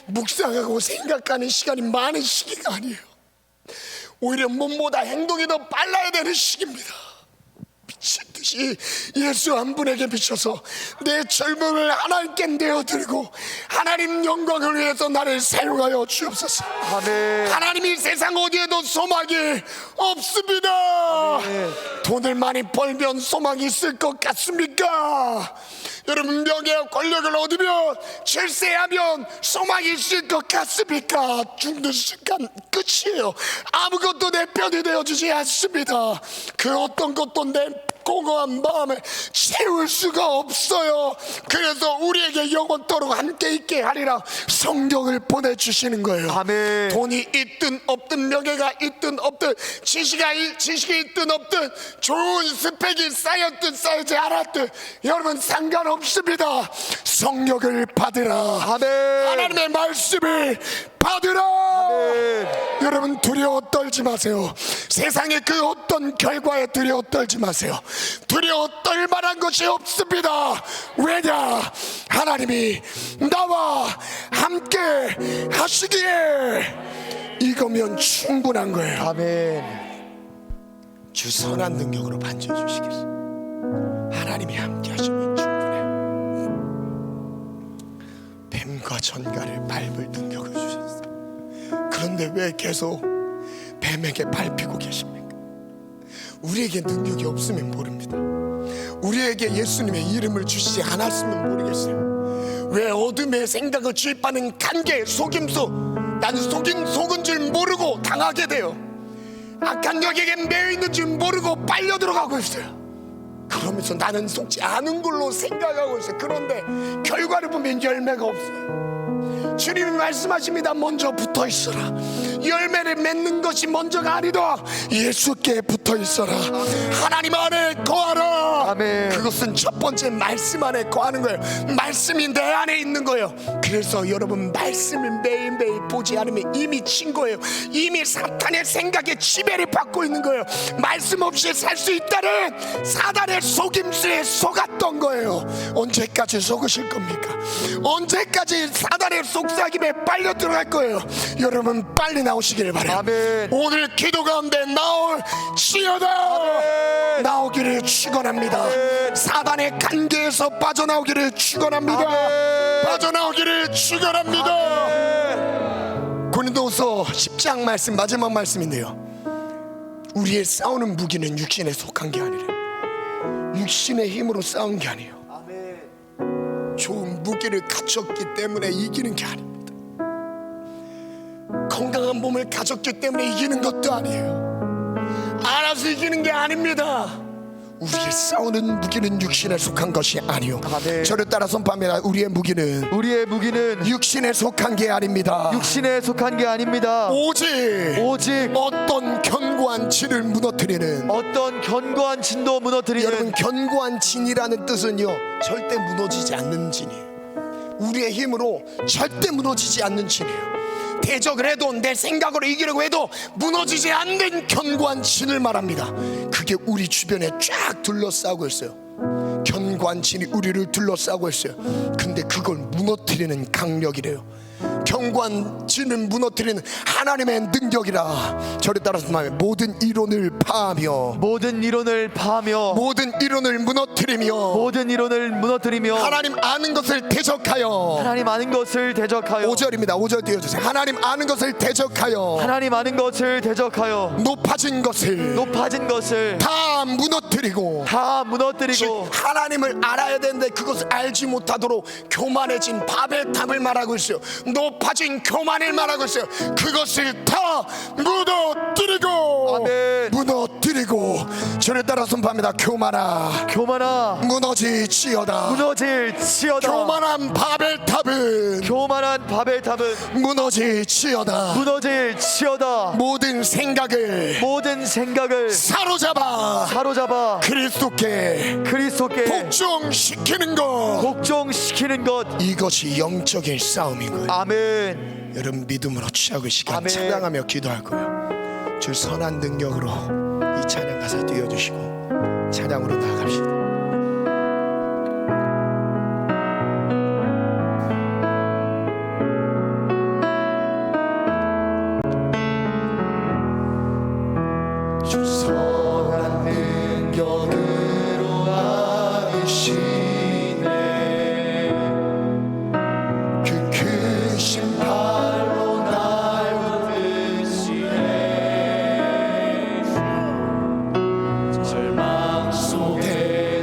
묵상하고 생각하는 시간이 많은 시기가 아니에요. 오히려 몸보다 행동이 더 빨라야 되는 시기입니다. 미친 듯이 예수 한 분에게 비춰서 내 젊음을 하나님께 내어드리고 하나님 영광을 위해서 나를 사용하여 주옵소서.
아멘.
하나님이 세상 어디에도 소망이 없습니다.
아멘.
돈을 많이 벌면 소망이 있을 것 같습니까? 여러분, 명예와 권력을 얻으면 출세하면 소망이 있을 것 같습니까? 죽는 순간 끝이에요. 아무것도 내 편이 되어주지 않습니다. 그 어떤 것도 내 공허한 마음을 채울 수가 없어요. 그래서 우리에게 영원토록 함께 있게 하리라 성경을 보내주시는 거예요.
아멘.
돈이 있든 없든, 명예가 있든 없든, 지식이 있든 없든, 좋은 스펙이 쌓였든 쌓이지 않았든, 여러분 상관없습니다. 성령을 받으라.
아멘.
하나님의 말씀을 받으라.
아멘.
여러분, 두려워 떨지 마세요. 세상의 그 어떤 결과에 두려워 떨지 마세요. 두려워 떨 만한 것이 없습니다. 왜냐? 하나님이 나와 함께 하시기에 이거면 충분한 거예요.
아멘.
주 선한 능력으로 반주해 주시겠어요. 하나님이 함께 하시면 충분해. 뱀과 전갈을 밟을 능력을 주셨어요. 그런데 왜 계속 뱀에게 밟히고 계십니까? 우리에게 능력이 없으면 모릅니다. 우리에게 예수님의 이름을 주시지 않았으면 모르겠어요. 왜 어둠의 생각을 주입하는 관계, 속임수, 나는 속은 줄 모르고 당하게 돼요. 악한 영에게 매여 있는 줄 모르고 빨려 들어가고 있어요. 그러면서 나는 속지 않은 걸로 생각하고 있어요. 그런데 결과를 보면 열매가 없어요. 주님이 말씀하십니다. 먼저 붙어 있어라. 열매를 맺는 것이 먼저가 아니다. 예수께 붙어 있어라. 하나님 안에 거하라.
아멘.
그것은 첫 번째 말씀 안에 거하는 거예요. 말씀이 내 안에 있는 거예요. 그래서 여러분, 말씀을 매일매일 보지 않으면 이미 친 거예요. 이미 사탄의 생각에 지배를 받고 있는 거예요. 말씀 없이 살 수 있다는 사단의 속임수에 속았던 거예요. 언제까지 속으실 겁니까? 언제까지 사단의 속삭임에 빨려 들어갈 거예요? 여러분, 빨리 나오시기를 바라요.
아멘.
오늘 기도 가운데 나올지어다. 나오기를 축원합니다. 사단의 관계에서 빠져나오기를 축원합니다. 빠져나오기를 축원합니다. 고린도후서 10장 말씀, 마지막 말씀인데요, 우리의 싸우는 무기는 육신에 속한 게 아니라 육신의 힘으로 싸운 게 아니에요. 좋은 무기를 갖췄기 때문에 이기는 게 아닙니다. 건강한 몸을 가졌기 때문에 이기는 것도 아니에요. 알아서 이기는 게 아닙니다. 우리의 싸우는 무기는 육신에 속한 것이 아니요.
아멘.
저를 따라 선포합니다. 우리의 무기는 육신에 속한 게 아닙니다.
육신에 속한 게 아닙니다.
오직 어떤 견고한 진을 무너뜨리는,
어떤 견고한 진도 무너뜨리는.
여러분, 견고한 진이라는 뜻은요, 절대 무너지지 않는 진이에요. 우리의 힘으로 절대 무너지지 않는 진이에요. 대적을 해도 내 생각으로 이기려고 해도 무너지지 않는 견고한 진을 말합니다. 그게 우리 주변에 쫙 둘러싸고 있어요. 견고한 진이 우리를 둘러싸고 있어요. 근데 그걸 무너뜨리는 강력이래요. 견고한 진을 무너뜨리는 하나님의 능력이라. 저를 따라서 말하면 모든 이론을 파하며
모든 이론을 파하며
모든 이론을 무너뜨리며
모든 이론을 무너뜨리며
하나님 아는 것을 대적하여.
하나님 아는 것을 대적하여.
5절입니다. 5절 띄워주세요. 하나님 아는 것을 대적하여
하나님 아는 것을 대적하여
높아진 것을 다 무너뜨리고.
다 무너뜨리고.
하나님을 알아야 되는데 그것을 알지 못하도록 교만해진 바벨탑을 말하고 있어요. 높아진 교만을 말하고 있어요. 그것을 다 무너뜨리고.
아멘.
무너뜨리고. 저를 따라 선포합니다. 교만아 무너질지어다. 교만한 바벨탑은 무너질지어다. 모든 생각을 사로잡아 그리스도께 복종시키는 것, 이것이 영적인 싸움인 거예요.
아멘.
여러분, 믿음으로 취하고 시간
아멘.
찬양하며 기도할 거예요. 주 선한 능력으로 이 찬양 가사 띄워주시고 찬양으로 나아갑시다. 주 선한 능력으로 아시네. 그 큰 신발로 날 붙드시네. 절망 속에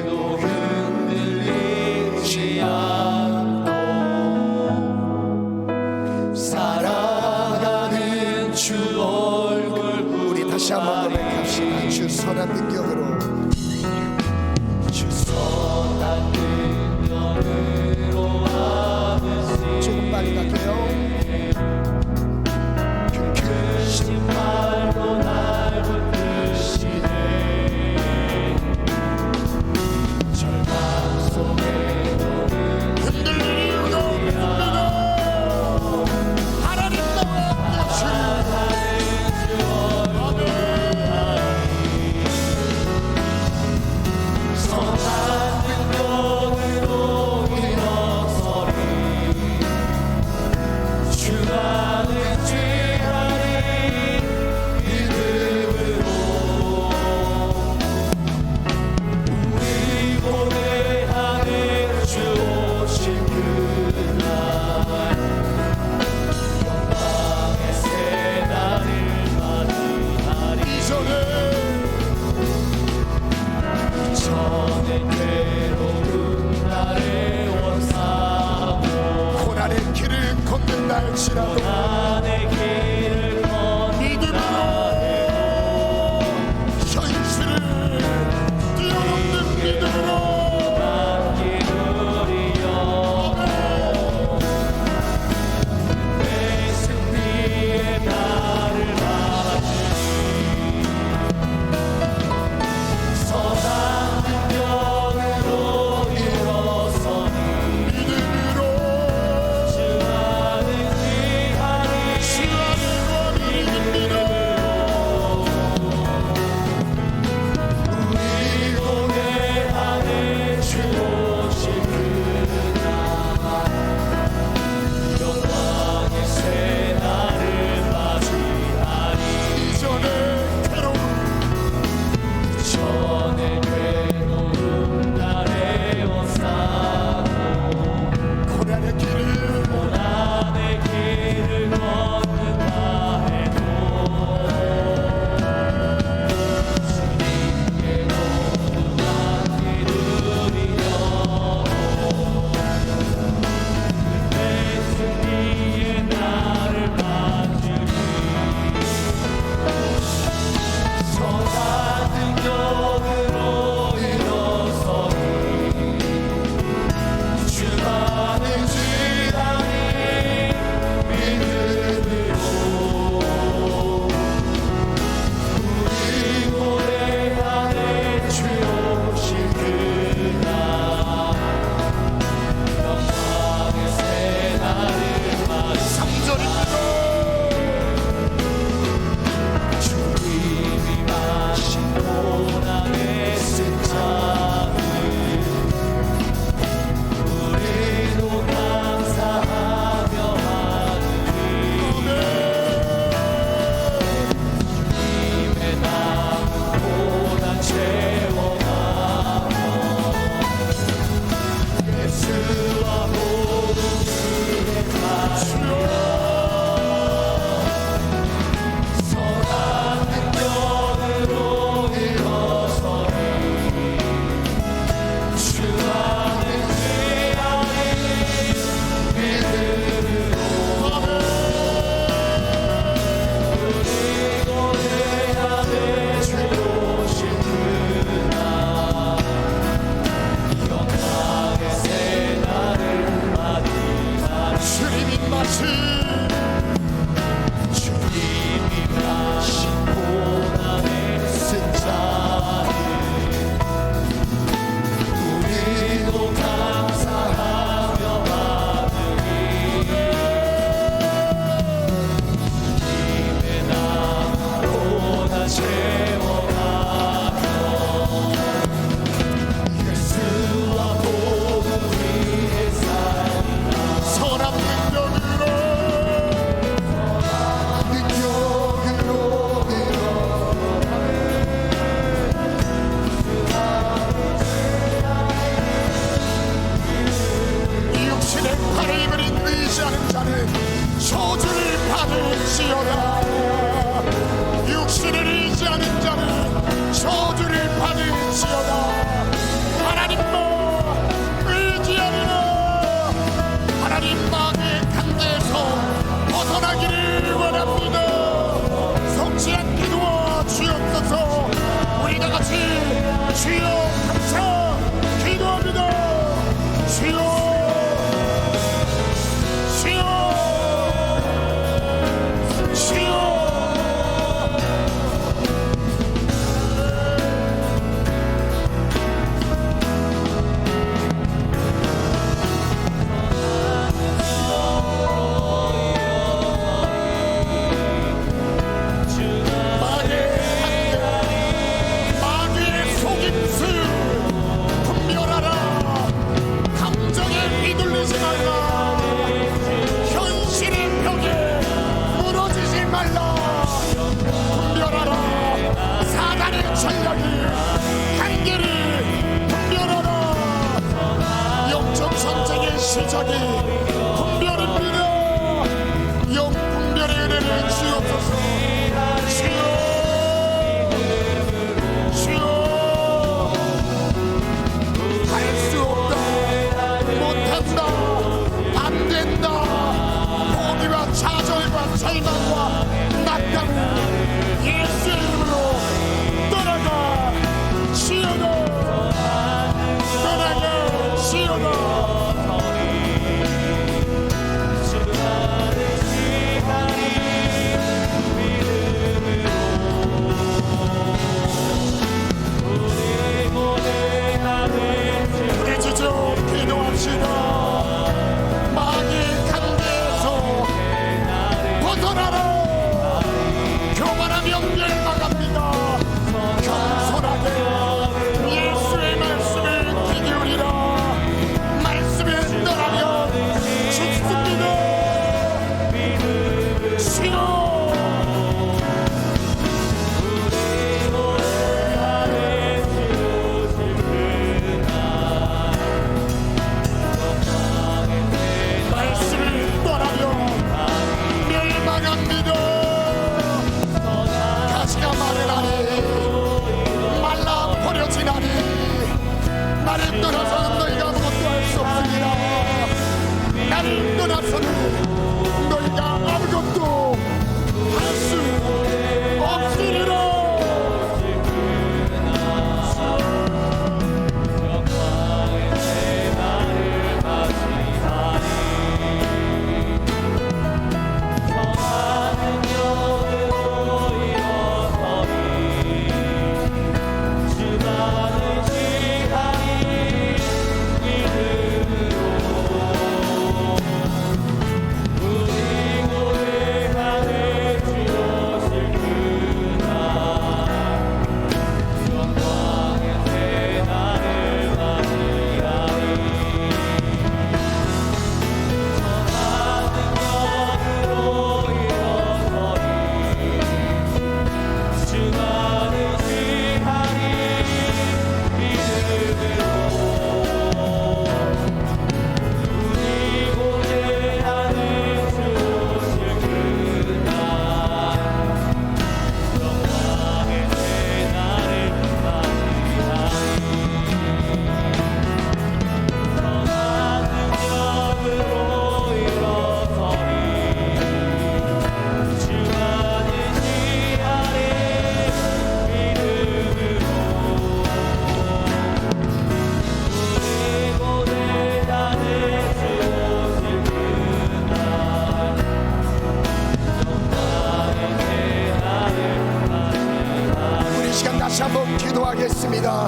다시 한번 기도하겠습니다.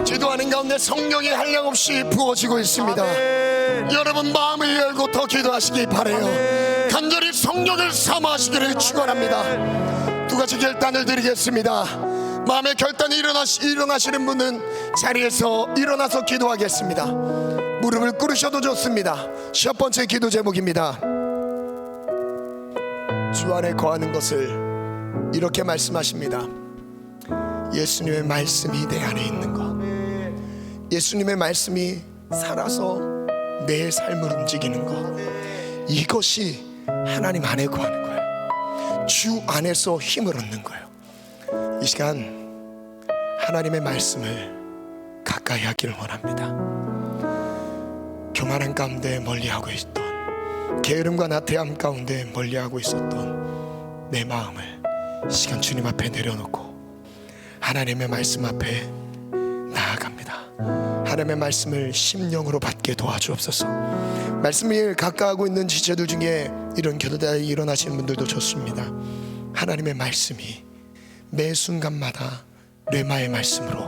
기도하는 가운데 성령이 한량없이 부어지고 있습니다.
아멘.
여러분 마음을 열고 더 기도하시기 바라요.
아멘.
간절히 성령을 사모하시기를 축원합니다. 두 가지 결단을 드리겠습니다. 마음의 결단이 일어나시는 분은 자리에서 일어나서 기도하겠습니다. 무릎을 꿇으셔도 좋습니다. 첫 번째 기도 제목입니다. 주 안에 거하는 것을 이렇게 말씀하십니다. 예수님의 말씀이 내 안에 있는 것, 예수님의 말씀이 살아서 내 삶을 움직이는 것, 이것이 하나님 안에 거하는 거예요. 주 안에서 힘을 얻는 거예요. 이 시간 하나님의 말씀을 가까이 하기를 원합니다. 교만한 가운데 멀리하고 있던, 게으름과 나태함 가운데 멀리하고 있었던 내 마음을 이 시간 주님 앞에 내려놓고 하나님의 말씀 앞에 나아갑니다. 하나님의 말씀을 심령으로 받게 도와주옵소서. 말씀을 가까이하고 있는 지체들 중에 이런 기도에 일어나시는 분들도 좋습니다. 하나님의 말씀이 매 순간마다 뇌마의 말씀으로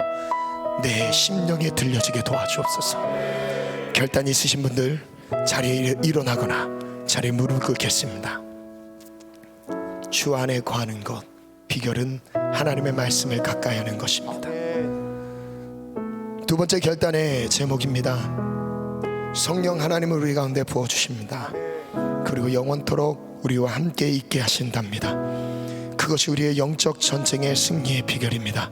내 심령에 들려지게 도와주옵소서. 결단이 있으신 분들 자리에 일어나거나 자리에 무릎 꿇겠습니다. 주 안에 거하는 것, 비결은 하나님의 말씀을 가까이 하는 것입니다. 두 번째 결단의 제목입니다. 성령 하나님을 우리 가운데 부어주십니다. 그리고 영원토록 우리와 함께 있게 하신답니다. 그것이 우리의 영적 전쟁의 승리의 비결입니다.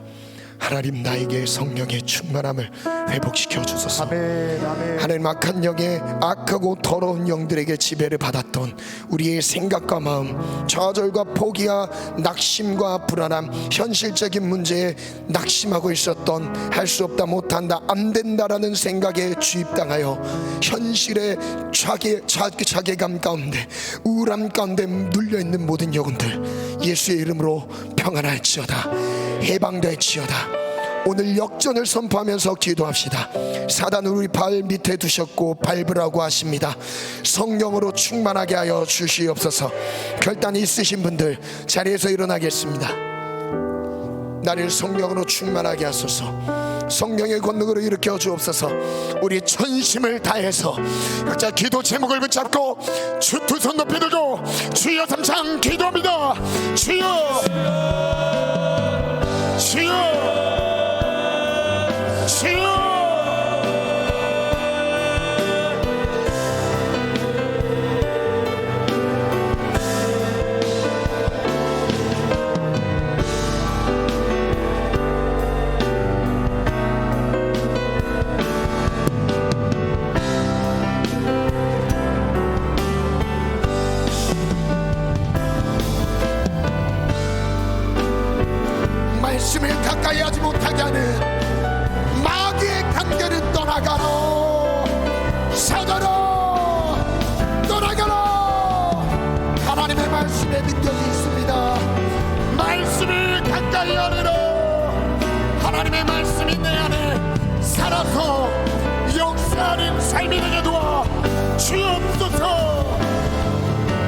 하나님, 나에게 성령의 충만함을 회복시켜 주소서.
아멘. 아멘.
하나님, 악한 영에 악하고 더러운 영들에게 지배를 받았던 우리의 생각과 마음, 좌절과 포기와 낙심과 불안함, 현실적인 문제에 낙심하고 있었던, 할 수 없다, 못한다, 안 된다라는 생각에 주입당하여 현실의 자괴감 가운데, 우울함 가운데 눌려있는 모든 영혼들 예수의 이름으로 평안할지어다, 해방될지어다. 오늘 역전을 선포하면서 기도합시다. 사단을 우리 발 밑에 두셨고 밟으라고 하십니다. 성령으로 충만하게 하여 주시옵소서. 결단이 있으신 분들 자리에서 일어나겠습니다. 나를 성령으로 충만하게 하소서. 성령의 권능으로 일으켜 주옵소서. 우리 전심을 다해서 각자 기도 제목을 붙잡고 두 손 높이 들고 주여 삼창 기도합니다. 주여, 주여, 주여. 말씀을 가까이 하지 못하게 하는 마귀의 관계를 떠나가라. 사가라, 떠나가라. 하나님의 말씀에 능력이 있습니다. 말씀을 가까이 하느라. 하나님의 말씀이 내 안에 살아서 역사하는 삶이 되게 도와 주옵소서.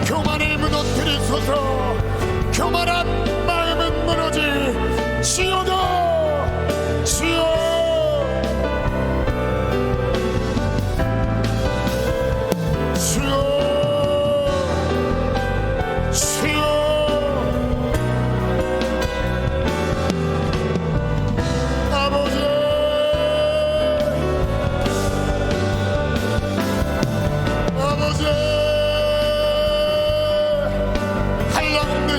교만을 무너뜨리소서. 교만한 마음은 무너지시오다. 주여, 한량없는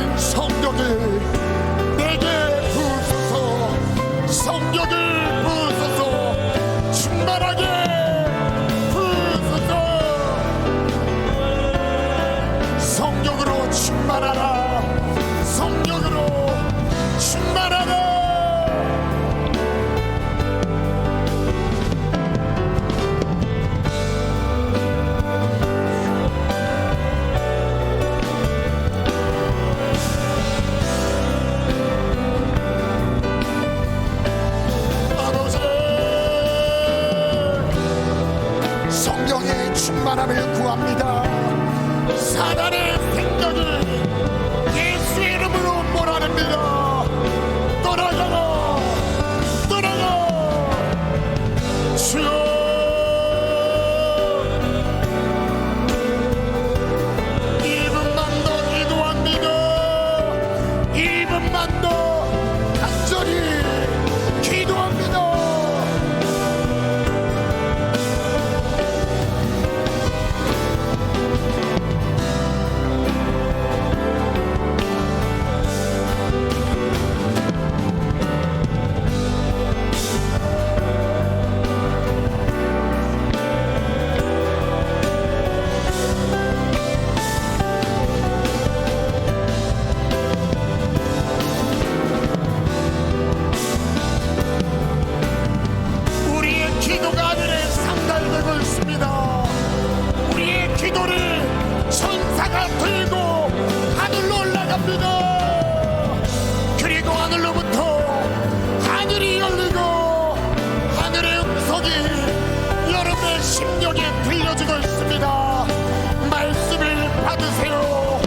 살아갑니다. 그리고 하늘로부터 하늘이 열리고 하늘의 음성이 여러분의 심령에 들려주고 있습니다. 말씀을 받으세요.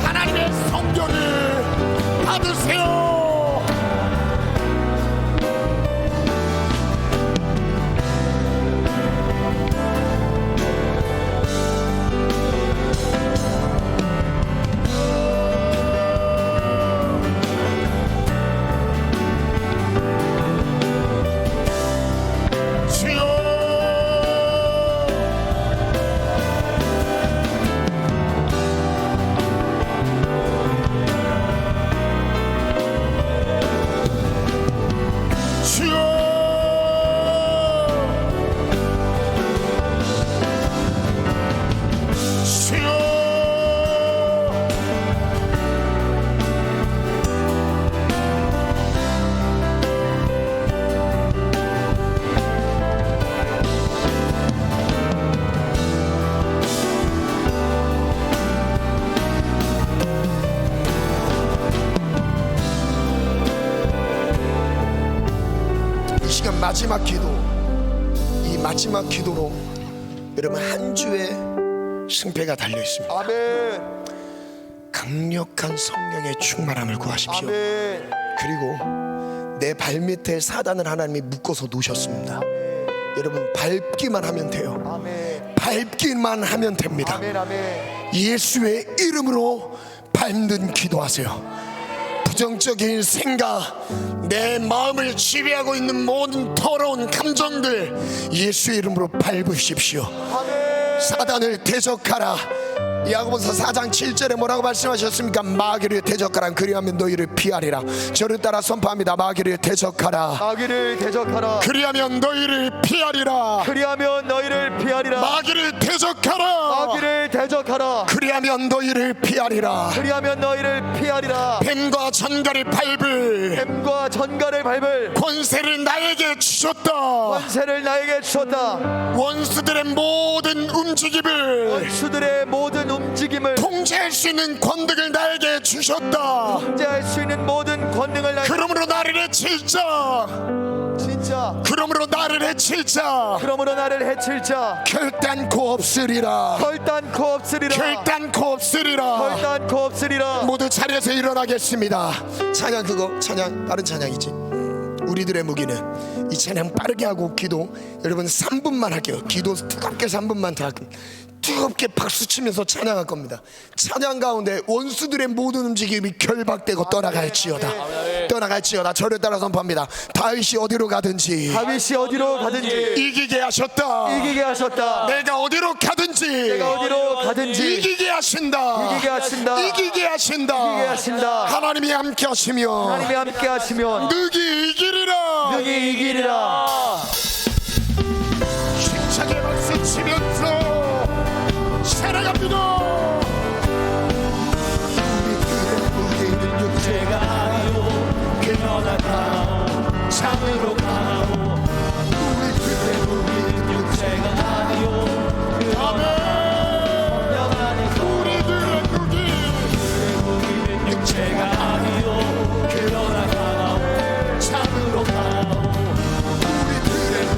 하나님의 성령을 받으세요. 마지막 기도, 이 마지막 기도로 여러분 한 주의 승패가 달려 있습니다.
아멘.
강력한 성령의 충만함을 구하십시오.
아멘.
그리고 내 발밑에 사단을 하나님이 묶어서 놓으셨습니다. 여러분 밟기만 하면 돼요.
아멘.
밟기만 하면 됩니다.
아멘. 아멘.
예수의 이름으로 밟는 기도하세요. 부정적인 생각, 내 마음을 지배하고 있는 모든 더러운 감정들 예수의 이름으로 밟으십시오.
아멘.
사단을 대적하라. 야고보서 4장 7절에 뭐라고 말씀하셨습니까? 마귀를 대적하라. 그리하면 너희를 피하리라. 저를 따라 선포합니다. 마귀를 대적하라.
마귀를 대적하라.
그리하면 너희를 피하리라.
그리하면 너희를 피하리라.
마귀를 대적하라.
마귀를 대적하라.
그리하면 너희를 피하리라.
그리하면 너희를 피하리라.
뱀과 전갈을 밟을
뱀과 전갈을 밟을
권세를 나에게 주셨다.
권세를 나에게 주셨다.
원수들의 모든 움직임을
원수들의 모든 움직임을
통제할 수 있는 권능을 나에게 주셨다.
통제할 수 있는 모든 권능을 나에게.
그러므로 나를 해칠 자,
진짜.
그러므로 나를 해칠 자
그러므로 나를 해칠 자
결단코 없으리라.
결단코 없으리라.
결단코 없으리라.
결단코 없으리라.
모두 자리에서 일어나겠습니다. 찬양, 그거 찬양, 다른 찬양이지. 우리들의 무기는 이 찬양 빠르게 하고 기도 여러분 3분만 할게요. 기도 뜨겁게 3분만 더 할게요. 뜨겁게 박수 치면서 찬양할 겁니다. 찬양 가운데 원수들의 모든 움직임이 결박되고 떠나갈지어다. 떠나갈지어다. 저를 따라 선포합니다. 다윗이 어디로 가든지
다윗이 어디로 가든지
이기게 하셨다.
이기게 하셨다.
내가 어디로 가든지
내가 어디로 가든지
이기게 하신다.
이기게 하신다.
이기게 하신다.
이기게 하신다.
하나님이 함께 하시며
하나님이 함께 하시면
능히 이기리라.
능히 이기리라.
힘차게 박수 치면서 살아갑니다. 우리들의 육체가 아니요 그러나 가오 장으로 가오. 우리들의 무기는 육체가 아니요 그러나 우리들의 무기는 육체가 아니요 그러나 가오 장으로 가오. 우리들의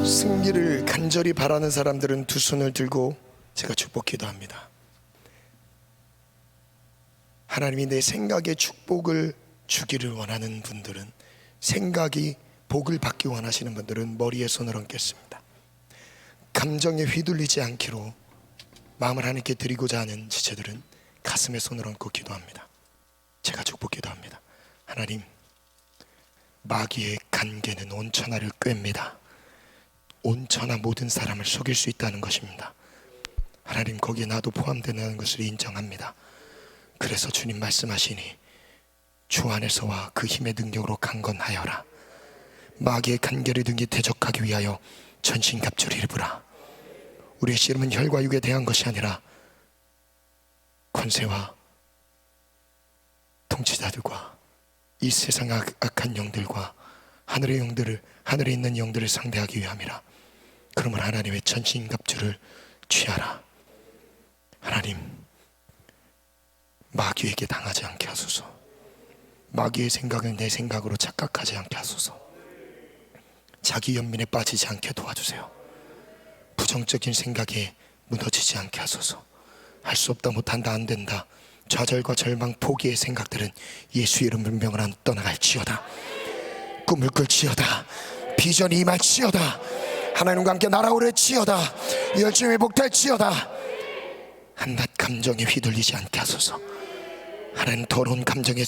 승리를 간절히 바라는 사람들은 두 손을 들고 제가 축복 기도합니다. 하나님이 내 생각에 축복을 주기를 원하는 분들은, 생각이 복을 받기 원하시는 분들은 머리에 손을 얹겠습니다. 감정에 휘둘리지 않기로 마음을 하나님께 드리고자 하는 지체들은 가슴에 손을 얹고 기도합니다. 제가 축복 기도합니다. 하나님, 마귀의 간계는 온 천하를 꿰입니다. 온 천하 모든 사람을 속일 수 있다는 것입니다. 하나님, 거기에 나도 포함되는 것을 인정합니다. 그래서 주님 말씀하시니 주 안에서와 그 힘의 능력으로 강건하여라. 마귀의 간계를 등에 대적하기 위하여 전신갑주를 입으라. 우리의 씨름은 혈과 육에 대한 것이 아니라 권세와 통치자들과 이 세상 악한 영들과 하늘의 영들을, 하늘에 있는 영들을 상대하기 위함이라. 그러면 하나님의 전신갑주를 취하라. 하나님, 마귀에게 당하지 않게 하소서. 마귀의 생각을 내 생각으로 착각하지 않게 하소서. 자기 연민에 빠지지 않게 도와주세요. 부정적인 생각에 무너지지 않게 하소서. 할 수 없다, 못한다, 안 된다, 좌절과 절망, 포기의 생각들은 예수 이름을 명하여 떠나갈지어다. 꿈을 꿀지어다. 비전이 임할지어다. 하나님과 함께 날아오를지어다. 열정이 회복될지어다. 한낱 감정에 휘둘리지 않게 하소서. 하나님, 더러운 감정에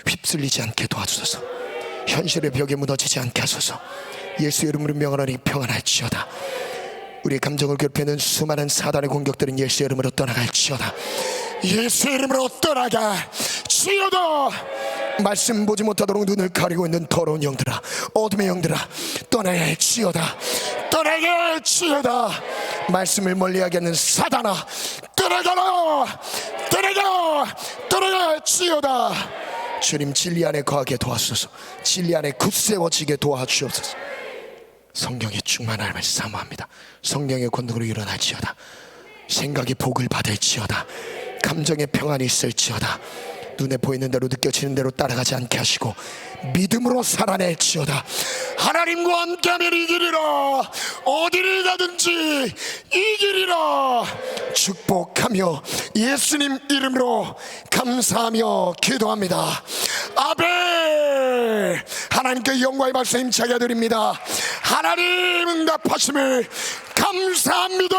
휩쓸리지 않게 도와주소서. 현실의 벽에 무너지지 않게 하소서. 예수 이름으로 명하노니 평안할지어다. 우리의 감정을 괴롭히는 수많은 사단의 공격들은 예수 이름으로 떠나갈지어다. 예수 이름으로 떠나갈지어다. 말씀 보지 못하도록 눈을 가리고 있는 더러운 영들아, 어둠의 영들아, 떠나갈지어다. 떠나갈지어다. 말씀을 멀리하게 하는 사단아, 떠나가라. 떠나갈지어다. 주님, 진리 안에 거하게 도와주소서. 진리 안에 굳세워지게 도와주옵소서. 성령의 충만함을 사모합니다. 성령의 권능으로 일어날지어다. 생각의 복을 받을지어다. 감정의 평안이 있을지어다. 눈에 보이는 대로 느껴지는 대로 따라가지 않게 하시고 믿음으로 살아낼지어다. 하나님과 함께하면 이기리라. 어디를 가든지 이기리라. 축복하며 예수님 이름으로 감사하며 기도합니다. 아멘. 하나님께 영광의 말씀 힘차게 드립니다. 하나님 응답하심을 감사합니다.